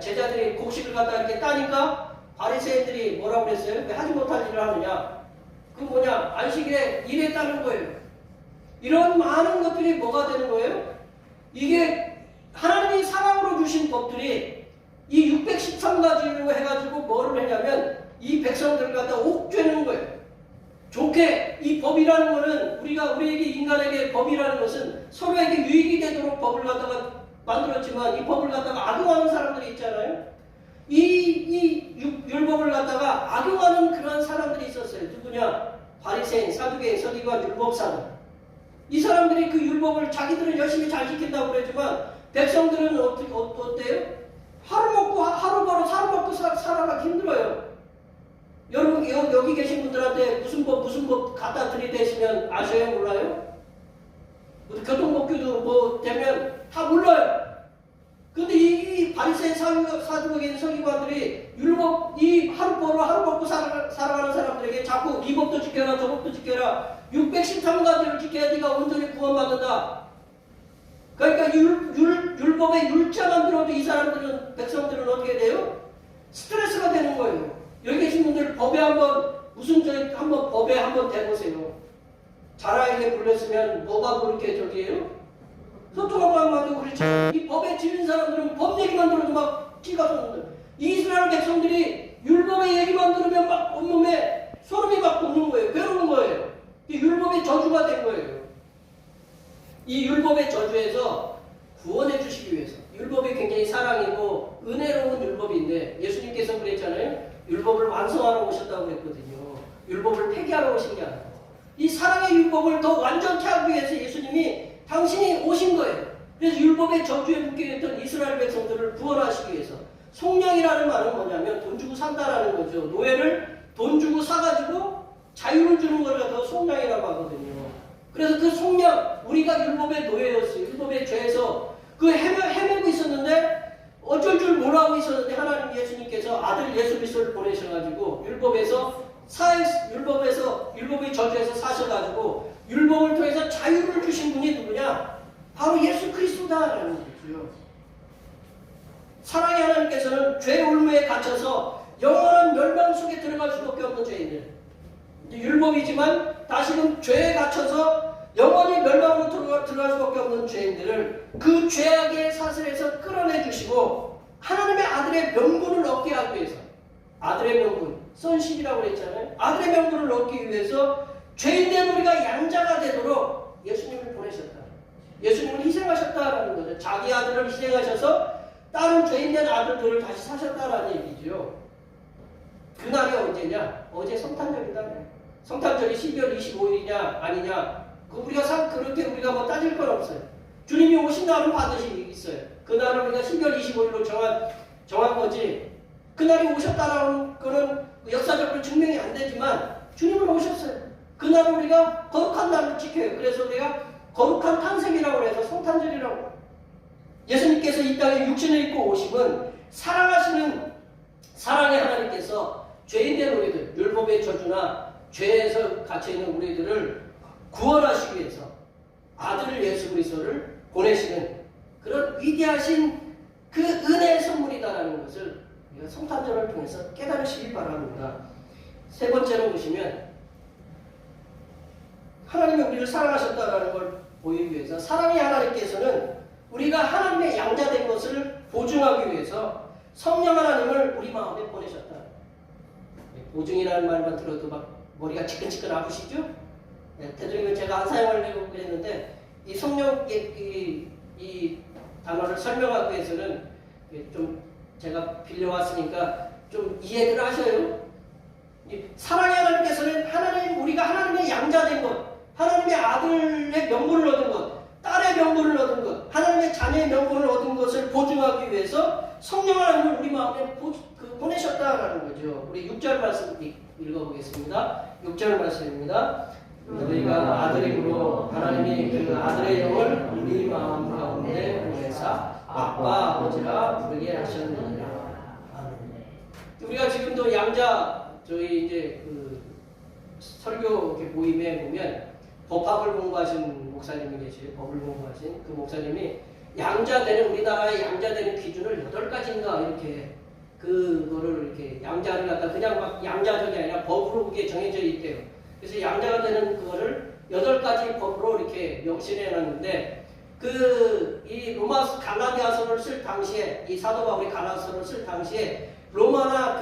제자들이 곡식을 갖다가 이렇게 따니까 바리새인들이 뭐라고 그랬어요? 왜 하지 못할 일을 하느냐? 그 뭐냐? 안식일에 일했다는 거예요. 이런 많은 것들이 뭐가 되는 거예요? 이게 하나님이 사랑으로 주신 법들이 이 613가지로 해가지고 뭐를 했냐면 이 백성들을 갖다 옥죄는 거예요. 좋게 이 법이라는 거는 우리에게 인간에게 법이라는 것은 서로에게 유익이 되도록 법을 갖다가 만들었지만 이 법을 갖다가 악용하는 사람들이 있잖아요. 이 율법을 갖다가 악용하는 그런 사람들이 있었어요. 누구냐? 바리새인, 사두개인, 서기관, 율법사들. 이 사람들이 그 율법을 자기들은 열심히 잘 지킨다고 그러지만 백성들은 어때요? 하루 먹고 살아가기 힘들어요. 여러분 여기 계신 분들한테 무슨 법 갖다 들이대시면 아셔요? 몰라요? 교통법규도 뭐 되면 다 몰라요. 근데 이 바리새인 사두개인 서기관들이 율법 이 하루 먹고 살아가는 사람들에게 자꾸 이 법도 지켜라 저 법도 지켜라 613가지를 지켜야 네가 온전히 구원받는다. 그러니까 율법에 율자만 들어도 이 사람들은, 백성들은 어떻게 돼요? 스트레스가 되는 거예요. 여기 계신 분들 법에 한번, 한번 법에 한번 대보세요. 자라에게 불렸으면 뭐가 그렇게 저기예요? 소통하고 한마디고 그렇지. 이 법에 질린 사람들은 법 얘기만 들어도 막 티가 솟는다. 이스라엘 백성들이 율법의 얘기만 들으면 막 온몸에 소름이 막 돋는 거예요. 괴로운 거예요. 이 율법의 저주가 된 거예요. 이 율법의 저주에서 구원해 주시기 위해서, 율법이 굉장히 사랑이고 은혜로운 율법인데 예수님께서 그랬잖아요. 율법을 완성하러 오셨다고 그랬거든요. 율법을 폐기하러 오신 게 아니고 이 사랑의 율법을 더 완전케 하기 위해서 예수님이 당신이 오신 거예요. 그래서 율법의 저주에 묶여있던 이스라엘 백성들을 구원하시기 위해서. 속량이라는 말은 뭐냐면 돈 주고 산다라는 거죠. 노예를 돈 주고 사가지고 자유를 주는 걸 갖다가 속량이라고 하거든요. 그래서 그 속량, 우리가 율법의 노예였어요. 율법의 죄에서 그 헤매고 있었는데 어쩔 줄 몰라하고 있었는데 하나님 예수님께서 아들 예수 그리스도를 보내셔가지고 율법의 저주에서 사셔가지고 율법을 통해서 자유를 주신 분이 누구냐? 바로 예수 그리스도다라는 거죠. 사랑의 하나님께서는 죄 울무에 갇혀서 영원한 멸망 속에 들어갈 수밖에 없는 죄인들, 율법이지만 다시금 죄에 갇혀서 영원히 멸망으로 들어갈 수밖에 없는 죄인들을 그 죄악의 사슬에서 끌어내 주시고 하나님의 아들의 명분을 얻게 하기 위해서, 아들의 명분, 선십이라고 그랬잖아요. 아들의 명분을 얻기 위해서 죄인된 우리가 양자가 되도록 예수님을 보내셨다. 예수님을 희생하셨다라는 거죠. 자기 아들을 희생하셔서 다른 죄인된 아들들을 다시 사셨다라는 얘기죠. 그날이 언제냐? 어제 성탄절이다. 성탄절이 12월 25일이냐 아니냐? 그렇게 우리가 뭐 따질 건 없어요. 주님이 오신 날은 반드시 있어요. 그날은 우리가 12월 25일로 정한 거지. 그날이 오셨다라는 거는 역사적으로 증명이 안 되지만 주님은 오셨어요. 그날은 우리가 거룩한 날을 지켜요. 그래서 우리가 거룩한 탄생이라고 해서 성탄절이라고. 예수님께서 이 땅에 육신을 입고 오심은 사랑하시는 사랑의 하나님께서 죄인된 우리들, 율법의 저주나 죄에서 갇혀있는 우리들을 구원하시기 위해서 아들 예수 그리스도를 보내시는 그런 위대하신 그 은혜의 선물이다라는 것을 우리가 성탄절을 통해서 깨달으시기 바랍니다. 세 번째로 보시면 하나님이 우리를 사랑하셨다는 걸 보이기 위해서, 사랑의 하나님께서는 우리가 하나님의 양자된 것을 보증하기 위해서 성령 하나님을 우리 마음에 보내셨다. 보증이라는 말만 들어도 막 머리가 지끈지끈 아프시죠? 대통령은 제가 안 사용하려고 했는데 이 성령 이 단어를 설명하기 위해서는 좀 제가 빌려왔으니까 좀 이해를 하셔요. 사랑의 하나님께서는 우리가 하나님의 양자된 것, 하나님의 아들의 명분을 얻은 것, 딸의 명분을 얻은 것, 하나님의 자녀의 명분을 얻은 것을 보증하기 위해서 성령 하나님을 우리 마음에 보내셨다라는 거죠. 우리 6절 말씀 읽어보겠습니다. 6절 말씀입니다. 너희가 아들임으로 하나님이 그 아들의 영을 우리 마음 가운데 보내사 아빠 아버지라 부르게 하셨느니라. 우리가 지금도 양자, 저희 이제 그 설교 모임에 보면 법학을 공부하신 목사님이 계세요. 법을 공부하신 그 목사님이 양자되는, 우리나라의 양자되는 기준을 8가지인가 이렇게 그거를 이렇게 양자를 갖다 그냥 막 양자적이 아니라 법으로 그게 정해져 있대요. 그래서 양자가 되는 그거를 8가지 법으로 이렇게 명시해 놨는데, 이 로마 갈라디아서를 쓸 당시에, 이 사도 바울이 갈라디아서를 쓸 당시에 로마나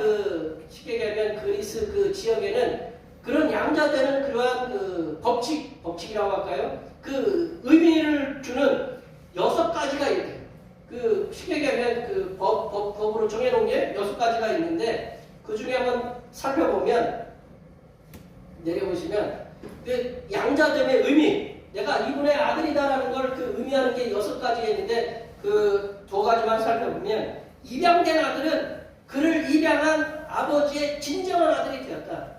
쉽게 얘기하면 그리스 그 지역에는 그런 양자되는 그러한 그 법칙이라고 할까요? 그 의미를 주는 6가지가 이렇게, 쉽게 얘기하면 법으로 정해놓은 게 6가지가 있는데, 그 중에 한번 살펴보면, 내려보시면, 그 양자됨의 의미, 내가 이분의 아들이다라는 걸 의미하는 게 6가지가 있는데, 2가지만 살펴보면, 입양된 아들은 그를 입양한 아버지의 진정한 아들이 되었다.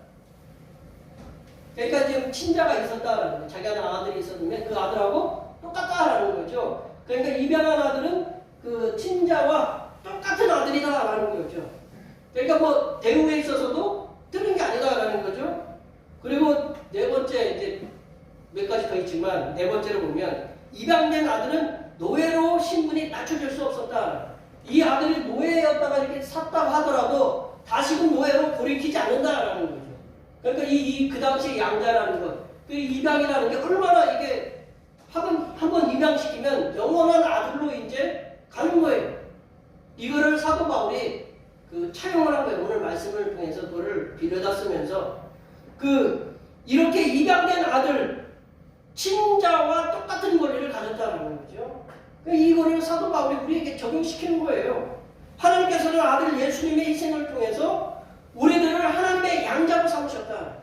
그러니까 지금 친자가 있었다라는 거예요. 자기가 아들이 있었는데 그 아들하고 똑같다라는 거죠. 그러니까 입양한 아들은 그 친자와 똑같은 아들이다라는 거죠. 그러니까 뭐 대우에 있어서도 뜨는 게 아니다라는 거죠. 그리고 네 번째, 이제 몇 가지 더 있지만 네 번째로 보면 입양된 아들은 노예로 신분이 낮춰질 수 없었다. 이 아들이 노예였다가 이렇게 샀다고 하더라도 다시금 노예로 돌이키지 않는다라는 거죠. 그러니까 그 당시 양자라는 것, 그 입양이라는 게 얼마나 이게 한번 입양시키면 영원한 아들로 이제 가는 거예요. 이거를 사도 바울이 차용을 한 거예요. 오늘 말씀을 통해서 그거를 빌려다 쓰면서 이렇게 입양된 아들 친자와 똑같은 권리를 가졌다는 거죠. 이거를 사도 바울이 우리에게 적용시키는 거예요. 하나님께서는 아들 예수님의 희생을 통해서 우리들을 하나님의 양자로 삼으셨다.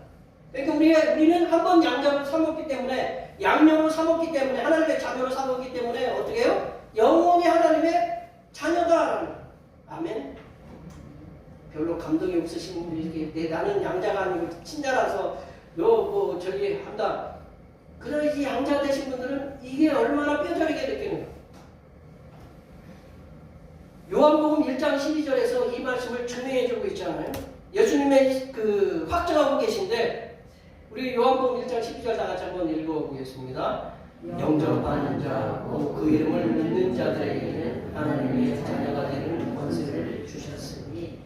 그러니까 우리는 한번 양자로 삼았기 때문에, 양녀로 삼았기 때문에, 하나님의 자녀로 삼았기 때문에 어떻게 해요? 영원히 하나님의 자녀다. 아멘. 별로 감동이 없으신 분들이 나는 양자가 아니고 친자라서 저기 한다. 그러나 이 양자 되신 분들은 이게 얼마나 뼈저리게 느끼는 거예요. 요한복음 1장 12절에서 이 말씀을 증명해주고 있잖아요. 예수님의 확정하고 계신데 우리 요한복음 1장 12절 다 같이 한번 읽어보겠습니다. 영접하는 자, 그 이름을 믿는 자들에게는 하나님의 자녀가 되는 권세를 주셨으니,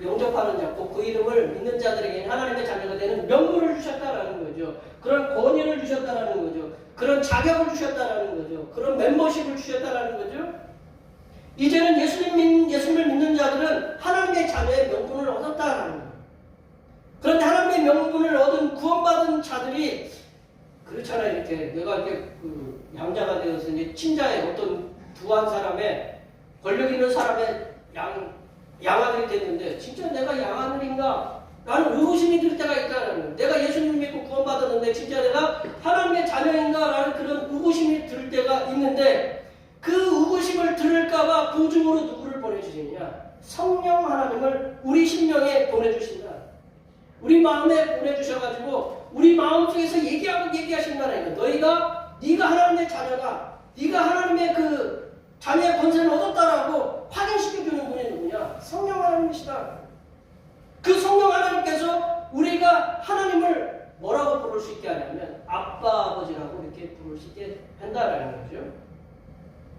영접하는 자, 그 이름을 믿는 자들에게는 하나님의 자녀가 되는 명분을 주셨다라는 거죠. 그런 권위를 주셨다라는 거죠. 그런 자격을 주셨다라는 거죠. 그런 멤버십을 주셨다라는 거죠. 이제는 예수님을 믿는 자들은 하나님의 자녀의 명분을 얻었다라는 거예요. 그런데 하나님의 명분을 얻은 구원받은 자들이 그렇잖아요. 이렇게 내가 이렇게 양자가 되어서 이제 친자의 어떤 부한 사람의 권력 있는 사람의 양아들이 됐는데 진짜 내가 양아들인가? 라는 의구심이 들 때가 있다는 거예요. 내가 예수님 믿고 구원받았는데 진짜 내가 하나님의 자녀인가? 라는 그런 의구심이 들 때가 있는데 그 의구심을 들을까봐 보증으로 누구를 보내주시느냐? 성령 하나님을 우리 심령에 보내주신다. 우리 마음에 보내주셔가지고 우리 마음속에서 얘기하신다는 거예요. 네가 하나님의 자녀다. 네가 하나님의 자녀의 권세를 얻었다라고 확인시켜주는 분이 누구냐? 성령 하나님이시다. 그 성령 하나님께서 우리가 하나님을 뭐라고 부를 수 있게 하냐면 아빠 아버지라고 이렇게 부를 수 있게 한다라는 거죠.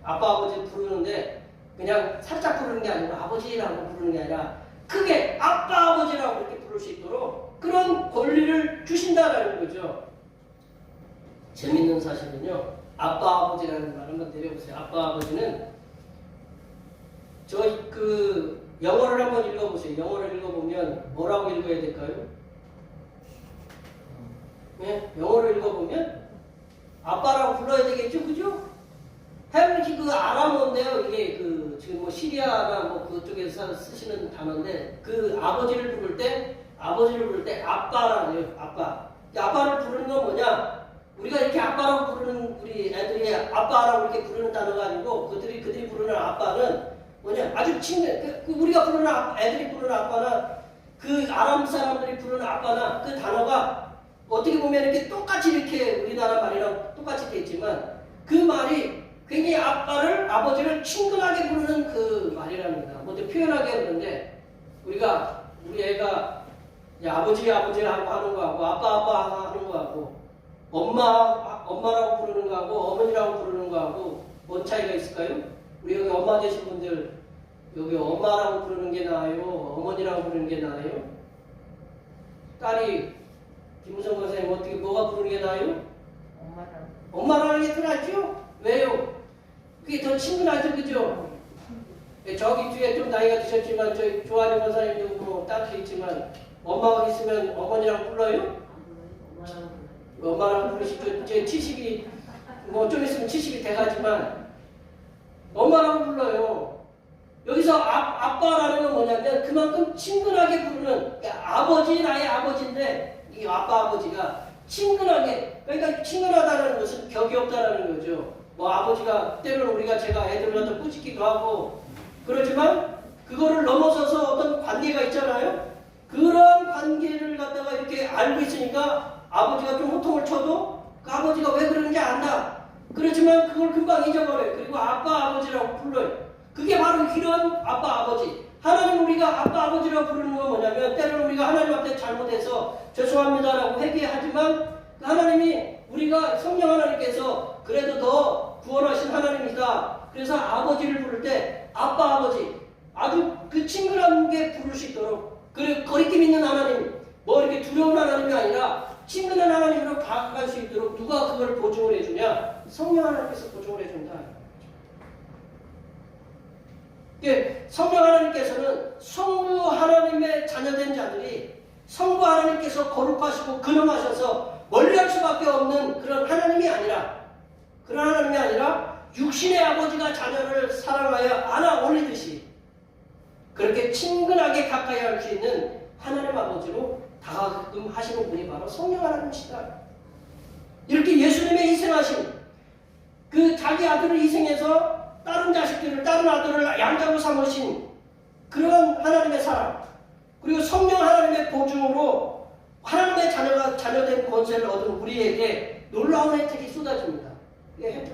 아빠 아버지 부르는데 그냥 살짝 부르는 게 아니고 아버지라고 부르는 게 아니라 크게 아빠 아버지라고 이렇게 부를 수 있도록 그런 권리를 주신다라는 거죠. 재밌는 사실은요, 아빠 아버지라는 말 한번 내려보세요. 아빠 아버지는 저희 영어를 한번 읽어보세요. 영어를 읽어보면 뭐라고 읽어야 될까요? 네? 영어를 읽어보면 아빠라고 불러야 되겠죠, 그죠? 헤브리키 아람어인데요. 이게 지금 시리아나 그쪽에서 쓰시는 단어인데 아버지를 부를 때 아빠라는 아빠. 아빠를 부르는 건 뭐냐? 우리가 이렇게 아빠라고 부르는 우리 애들이 아빠라고 이렇게 부르는 단어가 아니고 그들이 부르는 아빠는 뭐냐? 아주 친근. 우리가 부르는 애들이 부르는 아빠나 아람 사람들이 부르는 아빠나 그 단어가 어떻게 보면 이렇게 똑같이 이렇게 우리나라 말이랑 똑같이 돼 있지만 그 말이 굉장히 아버지를 친근하게 부르는 말이라는 거다. 먼저 표현하게 하는데 우리 애가 아버지 하고 하는 거하고 아빠 하는 거하고 엄마라고 부르는 거하고 어머니라고 부르는 거하고 뭔 차이가 있을까요? 우리 여기 엄마 되신 분들 여기 엄마라고 부르는 게 나아요? 어머니라고 부르는 게 나아요? 딸이 김우성 권사님 어떻게 뭐가 부르는 게 나아요? 엄마라는 게 더 낫죠? 왜요? 그게 더 친근하죠, 그죠? 저기 뒤에 좀 나이가 드셨지만 저희 조한영 권사님도 딸이 있지만 엄마가 있으면 어머니라고 불러요? 엄마라고 부르시죠. 제 70이 좀 있으면 70이 돼가지만 엄마라고 불러요. 여기서 아빠라는 건 뭐냐면 그만큼 친근하게 부르는, 그러니까 아버지 나의 아버지인데 이 아빠 아버지가 친근하게, 그러니까 친근하다는 것은 격이 없다라는 거죠. 아버지가 때로는 제가 애들을 갖다 꾸짖기도 하고 그러지만 그거를 넘어서서 어떤 관계가 있잖아요. 그런 관계를 갖다가 이렇게 알고 있으니까 아버지가 좀 호통을 쳐도 그 아버지가 왜 그러는지 안다. 그렇지만 그걸 금방 잊어버려요. 그리고 아빠 아버지라고 불러요. 그게 바로 이런 아빠 아버지. 하나님 우리가 아빠 아버지라고 부르는 건 뭐냐면 때로는 우리가 하나님 앞에 잘못해서 죄송합니다라고 회개하지만 하나님이 우리가 성령 하나님께서 그래도 더 구원하신 하나님이다. 그래서 아버지를 부를 때 아빠 아버지 아주 그 친근하게 부를 수 있도록 그리고 거리낌 있는 하나님 뭐 이렇게 두려운 하나님이 아니라 친근한 하나님으로 다가갈 수 있도록 누가 그걸 보증을 해주냐? 성령 하나님께서 보증을 해준다. 성령 하나님께서는 성부 하나님의 자녀된 자들이 성부 하나님께서 거룩하시고 근엄하셔서 멀리할 수밖에 없는 그런 하나님이 아니라 그런 하나님이 아니라 육신의 아버지가 자녀를 사랑하여 안아 올리듯이 그렇게 친근하게 가까이 할 수 있는 하나님 아버지로 다가가끔 하시는 분이 바로 성령 하나님이시다. 이렇게 예수님의 희생하심 그 자기 아들을 희생해서 다른 자식들을 다른 아들을 양자로 삼으신 그런 하나님의 사랑 그리고 성령 하나님의 보증으로 하나님의 자녀된 권세를 얻은 우리에게 놀라운 혜택이 쏟아집니다.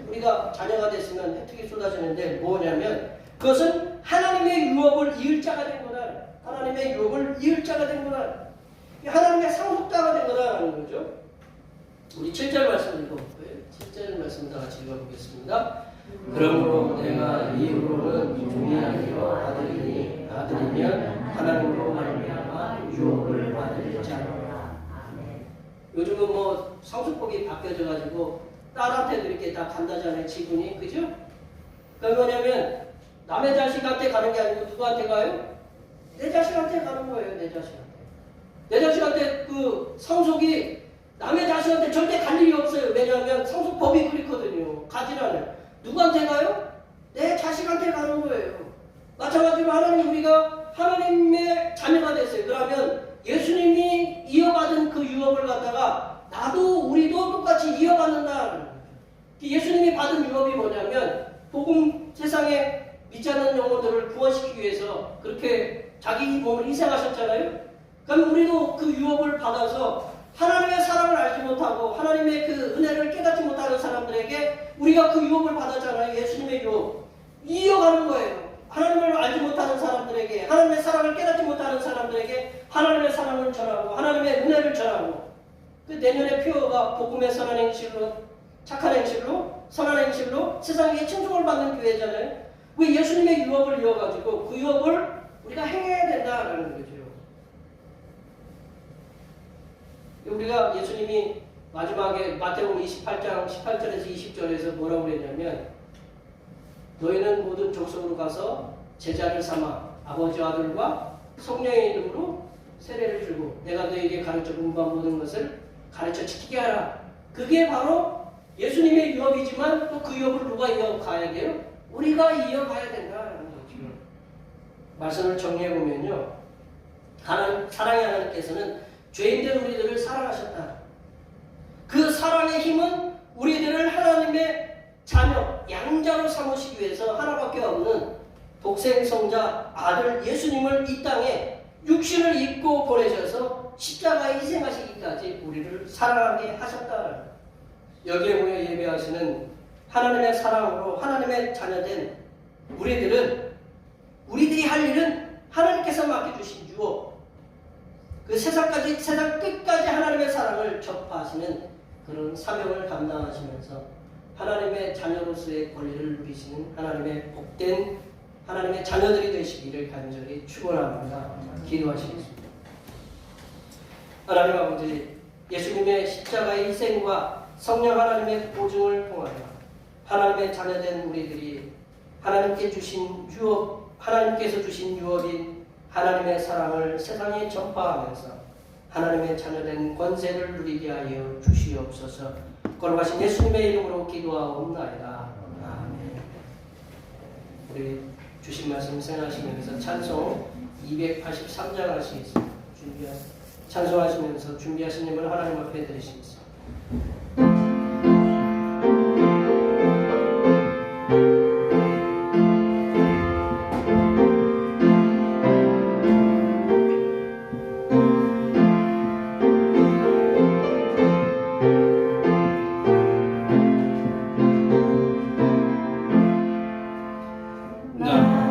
우리가 자녀가 됐으면 혜택이 쏟아지는데 뭐냐면 그것은 하나님의 유업을 이을 자가 된 거다. 하나님의 유업을 이을 자가 된 거다. 하나님의 상속자가 된 거다라는 거죠. 우리 7절 말씀 읽어볼까요? 7절 말씀 다 같이 읽어보겠습니다. 그러므로 내가 이후로는 종이 아니요 아들이니 아들이면 하나님으로 말미암아 유업을 받을 자라. 요즘은 뭐 상속법이 바뀌어져가지고 딸한테도 이렇게 다 간다잖아요. 지분이 그죠? 그건 뭐냐면 남의 자식한테 가는 게 아니고 누구한테 가요? 내 자식한테 가는 거예요. 내 자식한테. 내 자식한테 그 상속이 남의 자식한테 절대 갈 일이 없어요. 왜냐하면 상속법이 그렇거든요. 가지라는. 누구한테 가요? 내 자식한테 가는 거예요. 마찬가지로 하나님 우리가 하나님의 자녀가 됐어요. 그러면 예수님이 이어받은 그 유업을 갖다가 나도 우리도 똑같이 이어받는다. 예수님이 받은 유업이 뭐냐면 복음 세상에 믿지 않는 영혼들을 구원시키기 위해서 그렇게 자기 몸을 희생하셨잖아요. 그럼 우리도 그 유업을 받아서 하나님의 사랑을 알지 못하고 하나님의 그 은혜를 깨닫지 못하는 사람들에게 우리가 그 유업을 받았잖아요. 예수님의 유업. 이어가는 거예요. 하나님을 알지 못하는 사람들에게 하나님의 사랑을 깨닫지 못하는 사람들에게 하나님의 사랑을 전하고 하나님의 은혜를 전하고 그 내년의 표어가 복음의 선한 행실로 착한 행실로 선한 행실로 세상에 칭송을 받는 교회잖아요. 그 예수님의 유업을 이어가지고 그 유업을 우리가 행해야 된다라는 거죠. 우리가 예수님이 마지막에 마태복음 28장 18절에서 20절에서 뭐라고 그랬냐면 너희는 모든 족속으로 가서 제자를 삼아 아버지와 아들과 성령의 이름으로 세례를 주고 내가 너희에게 가르쳐 공부한 모든 것을 가르쳐 지키게 하라. 그게 바로 예수님의 유업이지만 또 그 유업을 누가 이어가야 돼요? 우리가 이어가야 된다는 거죠. 말씀을 정리해보면요. 사랑의 하나님께서는 죄인된 우리들을 사랑하셨다. 그 사랑의 힘은 우리들을 하나님의 자녀, 양자로 삼으시기 위해서 하나밖에 없는 독생성자 아들 예수님을 이 땅에 육신을 입고 보내셔서 십자가에 희생하시기까지 우리를 사랑하게 하셨다. 여기에 모여 예배하시는 하나님의 사랑으로 하나님의 자녀된 우리들이 할 일은 하나님께서 맡겨주신 유업, 그 세상 끝까지 하나님의 사랑을 전파하시는 그런 사명을 감당하시면서 하나님의 자녀로서의 권리를 누리시는 하나님의 복된 하나님의 자녀들이 되시기를 간절히 축원합니다. 기도하시겠습니다. 하나님 아버지, 예수님의 십자가의 희생과 성령 하나님의 보증을 통하여 하나님의 자녀된 우리들이 하나님께서 주신 유업인 하나님의 사랑을 세상에 전파하면서 하나님의 자녀된 권세를 누리게 하여 주시옵소서. 거룩하신 예수님의 이름으로 기도하옵나이다. 아멘. 우리 주신 말씀 생각하시면서 찬송 283장 하시겠습니다. 찬송하시면서 준비하신 힘을 하나님 앞에 드리시겠습니다. 나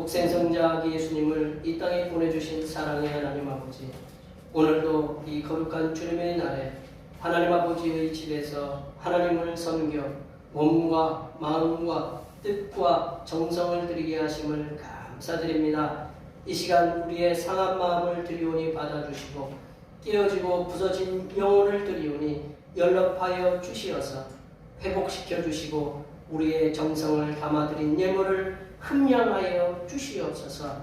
독생성자 예수님을 이 땅에 보내주신 사랑의 하나님 아버지, 오늘도 이 거룩한 주님의 날에 하나님 아버지의 집에서 하나님을 섬겨 몸과 마음과 뜻과 정성을 드리게 하심을 감사드립니다. 이 시간 우리의 상한 마음을 드리오니 받아주시고 깨어지고 부서진 영혼을 드리오니 연락하여 주시어서 회복시켜 주시고 우리의 정성을 담아드린 예물을 흠양하여 주시옵소서.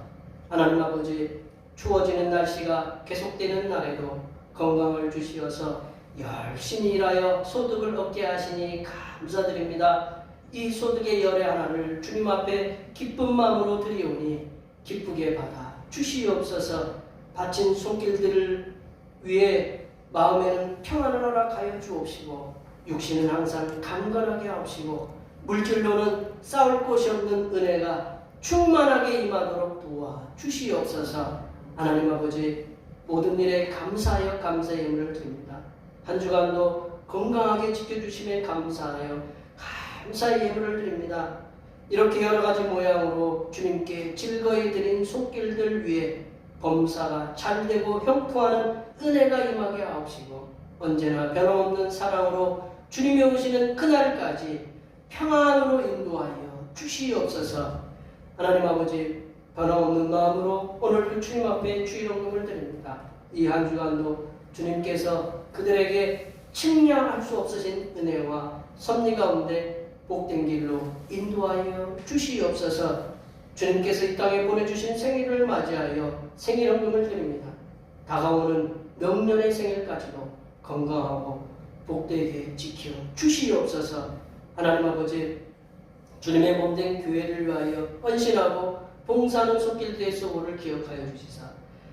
하나님 아버지, 추워지는 날씨가 계속되는 날에도 건강을 주시어서 열심히 일하여 소득을 얻게 하시니 감사드립니다. 이 소득의 열의 하나를 주님 앞에 기쁜 마음으로 드리오니 기쁘게 받아 주시옵소서. 바친 손길들을 위해 마음에는 평안을 허락하여 주옵시고 육신은 항상 강건하게 하옵시고 물질로는 싸울 곳이 없는 은혜가 충만하게 임하도록 도와 주시옵소서. 하나님 아버지, 모든 일에 감사하여 감사의 힘을 드립니다. 한 주간도 건강하게 지켜주심에 감사하여 감사의 예물을 드립니다. 이렇게 여러 가지 모양으로 주님께 즐거이 드린 손길들 위에 범사가 잘되고 형통하는 은혜가 임하게 하옵시고 언제나 변함없는 사랑으로 주님이 오시는 그날까지 평안으로 인도하여 주시옵소서. 하나님 아버지, 변함없는 마음으로 오늘도 주님 앞에 주일헌금을 드립니다. 이 한 주간도 주님께서 그들에게 측량할 수 없으신 은혜와 섭리 가운데 복된 길로 인도하여 주시옵소서. 주님께서 이 땅에 보내주신 생일을 맞이하여 생일헌금을 드립니다. 다가오는 명년의 생일까지도 건강하고 복되게 지켜 주시옵소서. 하나님 아버지, 주님의 몸된 교회를 위하여 헌신하고 봉사하는 손길들의 수고를 기억하여 주시사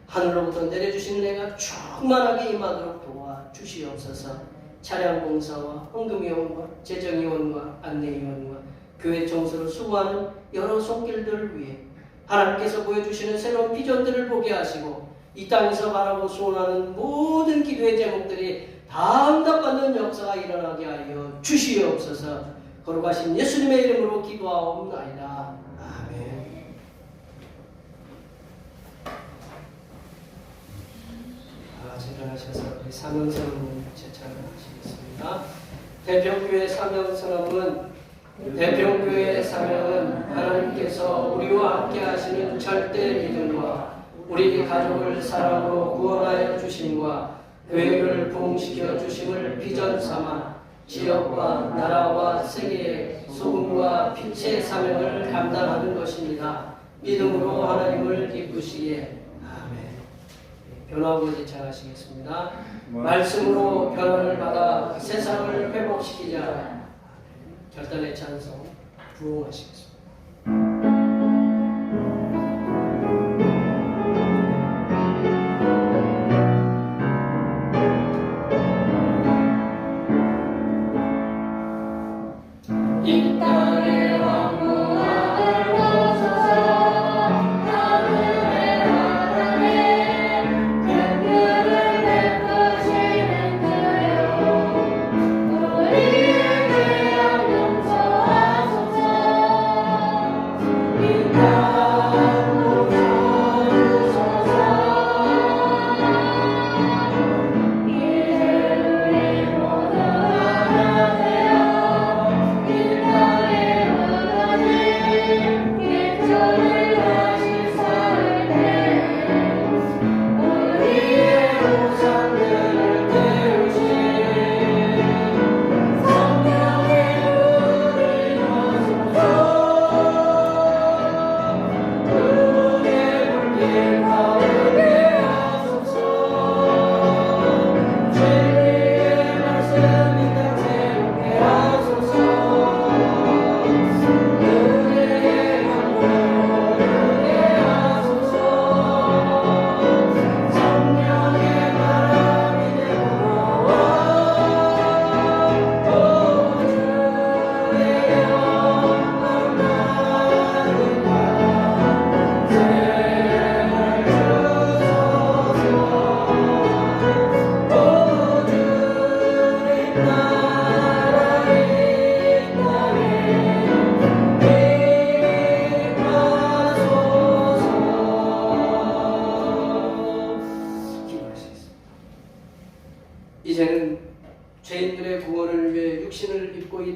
하늘로부터 내려주신 은혜가 충만하게 임하도록 도와 주시옵소서. 차량 봉사와 헌금위원과 재정위원과 안내위원과 교회 청소를 수고하는 여러 손길들을 위해 하나님께서 보여주시는 새로운 비전들을 보게 하시고 이 땅에서 바라고 소원하는 모든 기도의 제목들이 다 응답받는 역사가 일어나게 하여 주시옵소서. 거룩하신 예수님의 이름으로 기도하옵나이다. 아멘. 일어나셔서 우리 사명선언을 제창을 하시겠습니다. 대평교회 사명선언은 대평교회의 사명은 하나님께서 우리와 함께 하시는 절대 믿음과 우리 가족을 사랑으로 구원하여 주심과 교회를 부흥시켜 주심을 비전 삼아 지역과 나라와 세계의 소금과 빛의 사명을 감당하는 것입니다. 믿음으로 하나님을 기쁘시기에. 아멘. 변화하고 제창하시겠습니다. 말씀으로 변화를 받아 세상을 회복시키자. 결단의 찬송 부흥하시겠습니다. 이 땅의 왕궁을 거쳐서 하늘의 나라에 긍휼을 베푸시는 주여 우리에게 용서하소서.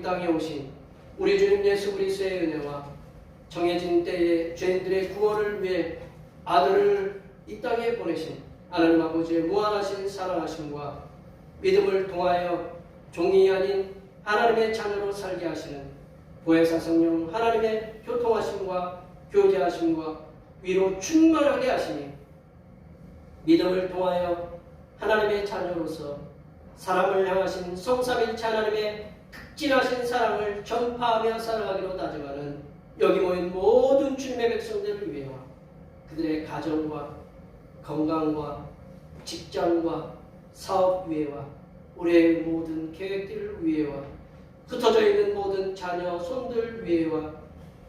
땅에 오신 우리 주님 예수 그리스도의 은혜와 정해진 때에 죄인들의 구원을 위해 아들을 이 땅에 보내신 하나님 아버지의 무한하신 사랑하심과 믿음을 통하여 종이 아닌 하나님의 자녀로 살게 하시는 보혜사 성령 하나님의 교통하심과 교제하심과 위로 충만하게 하시니 믿음을 통하여 하나님의 자녀로서 사람을 향하신 성삼일체 하나님의 극진하신 사랑을 전파하며 살아가기로 다짐하는 여기 모인 모든 주님의 백성들을 위해와 그들의 가정과 건강과 직장과 사업 위해와 우리의 모든 계획들을 위해와 흩어져 있는 모든 자녀, 손들 위해와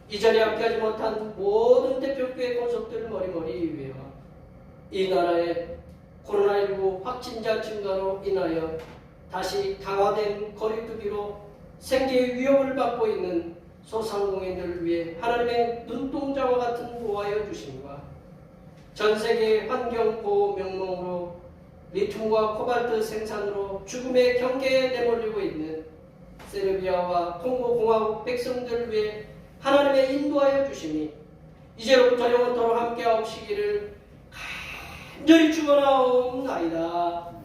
이 자리에 함께하지 못한 모든 대표교회 권속들 머리머리 위해와 이 나라의 코로나19 확진자 증가로 인하여 다시 강화된 거리두기로 생계의 위협을 받고 있는 소상공인들을 위해 하나님의 눈동자와 같은 보호하여 주심과 전세계 환경보호 명목으로 리튬과 코발트 생산으로 죽음의 경계에 내몰리고 있는 세르비아와 콩고 공화국 백성들을 위해 하나님의 인도하여 주시니 이제로부터 영원토록 함께하옵시기를 간절히 축원하옵나이다.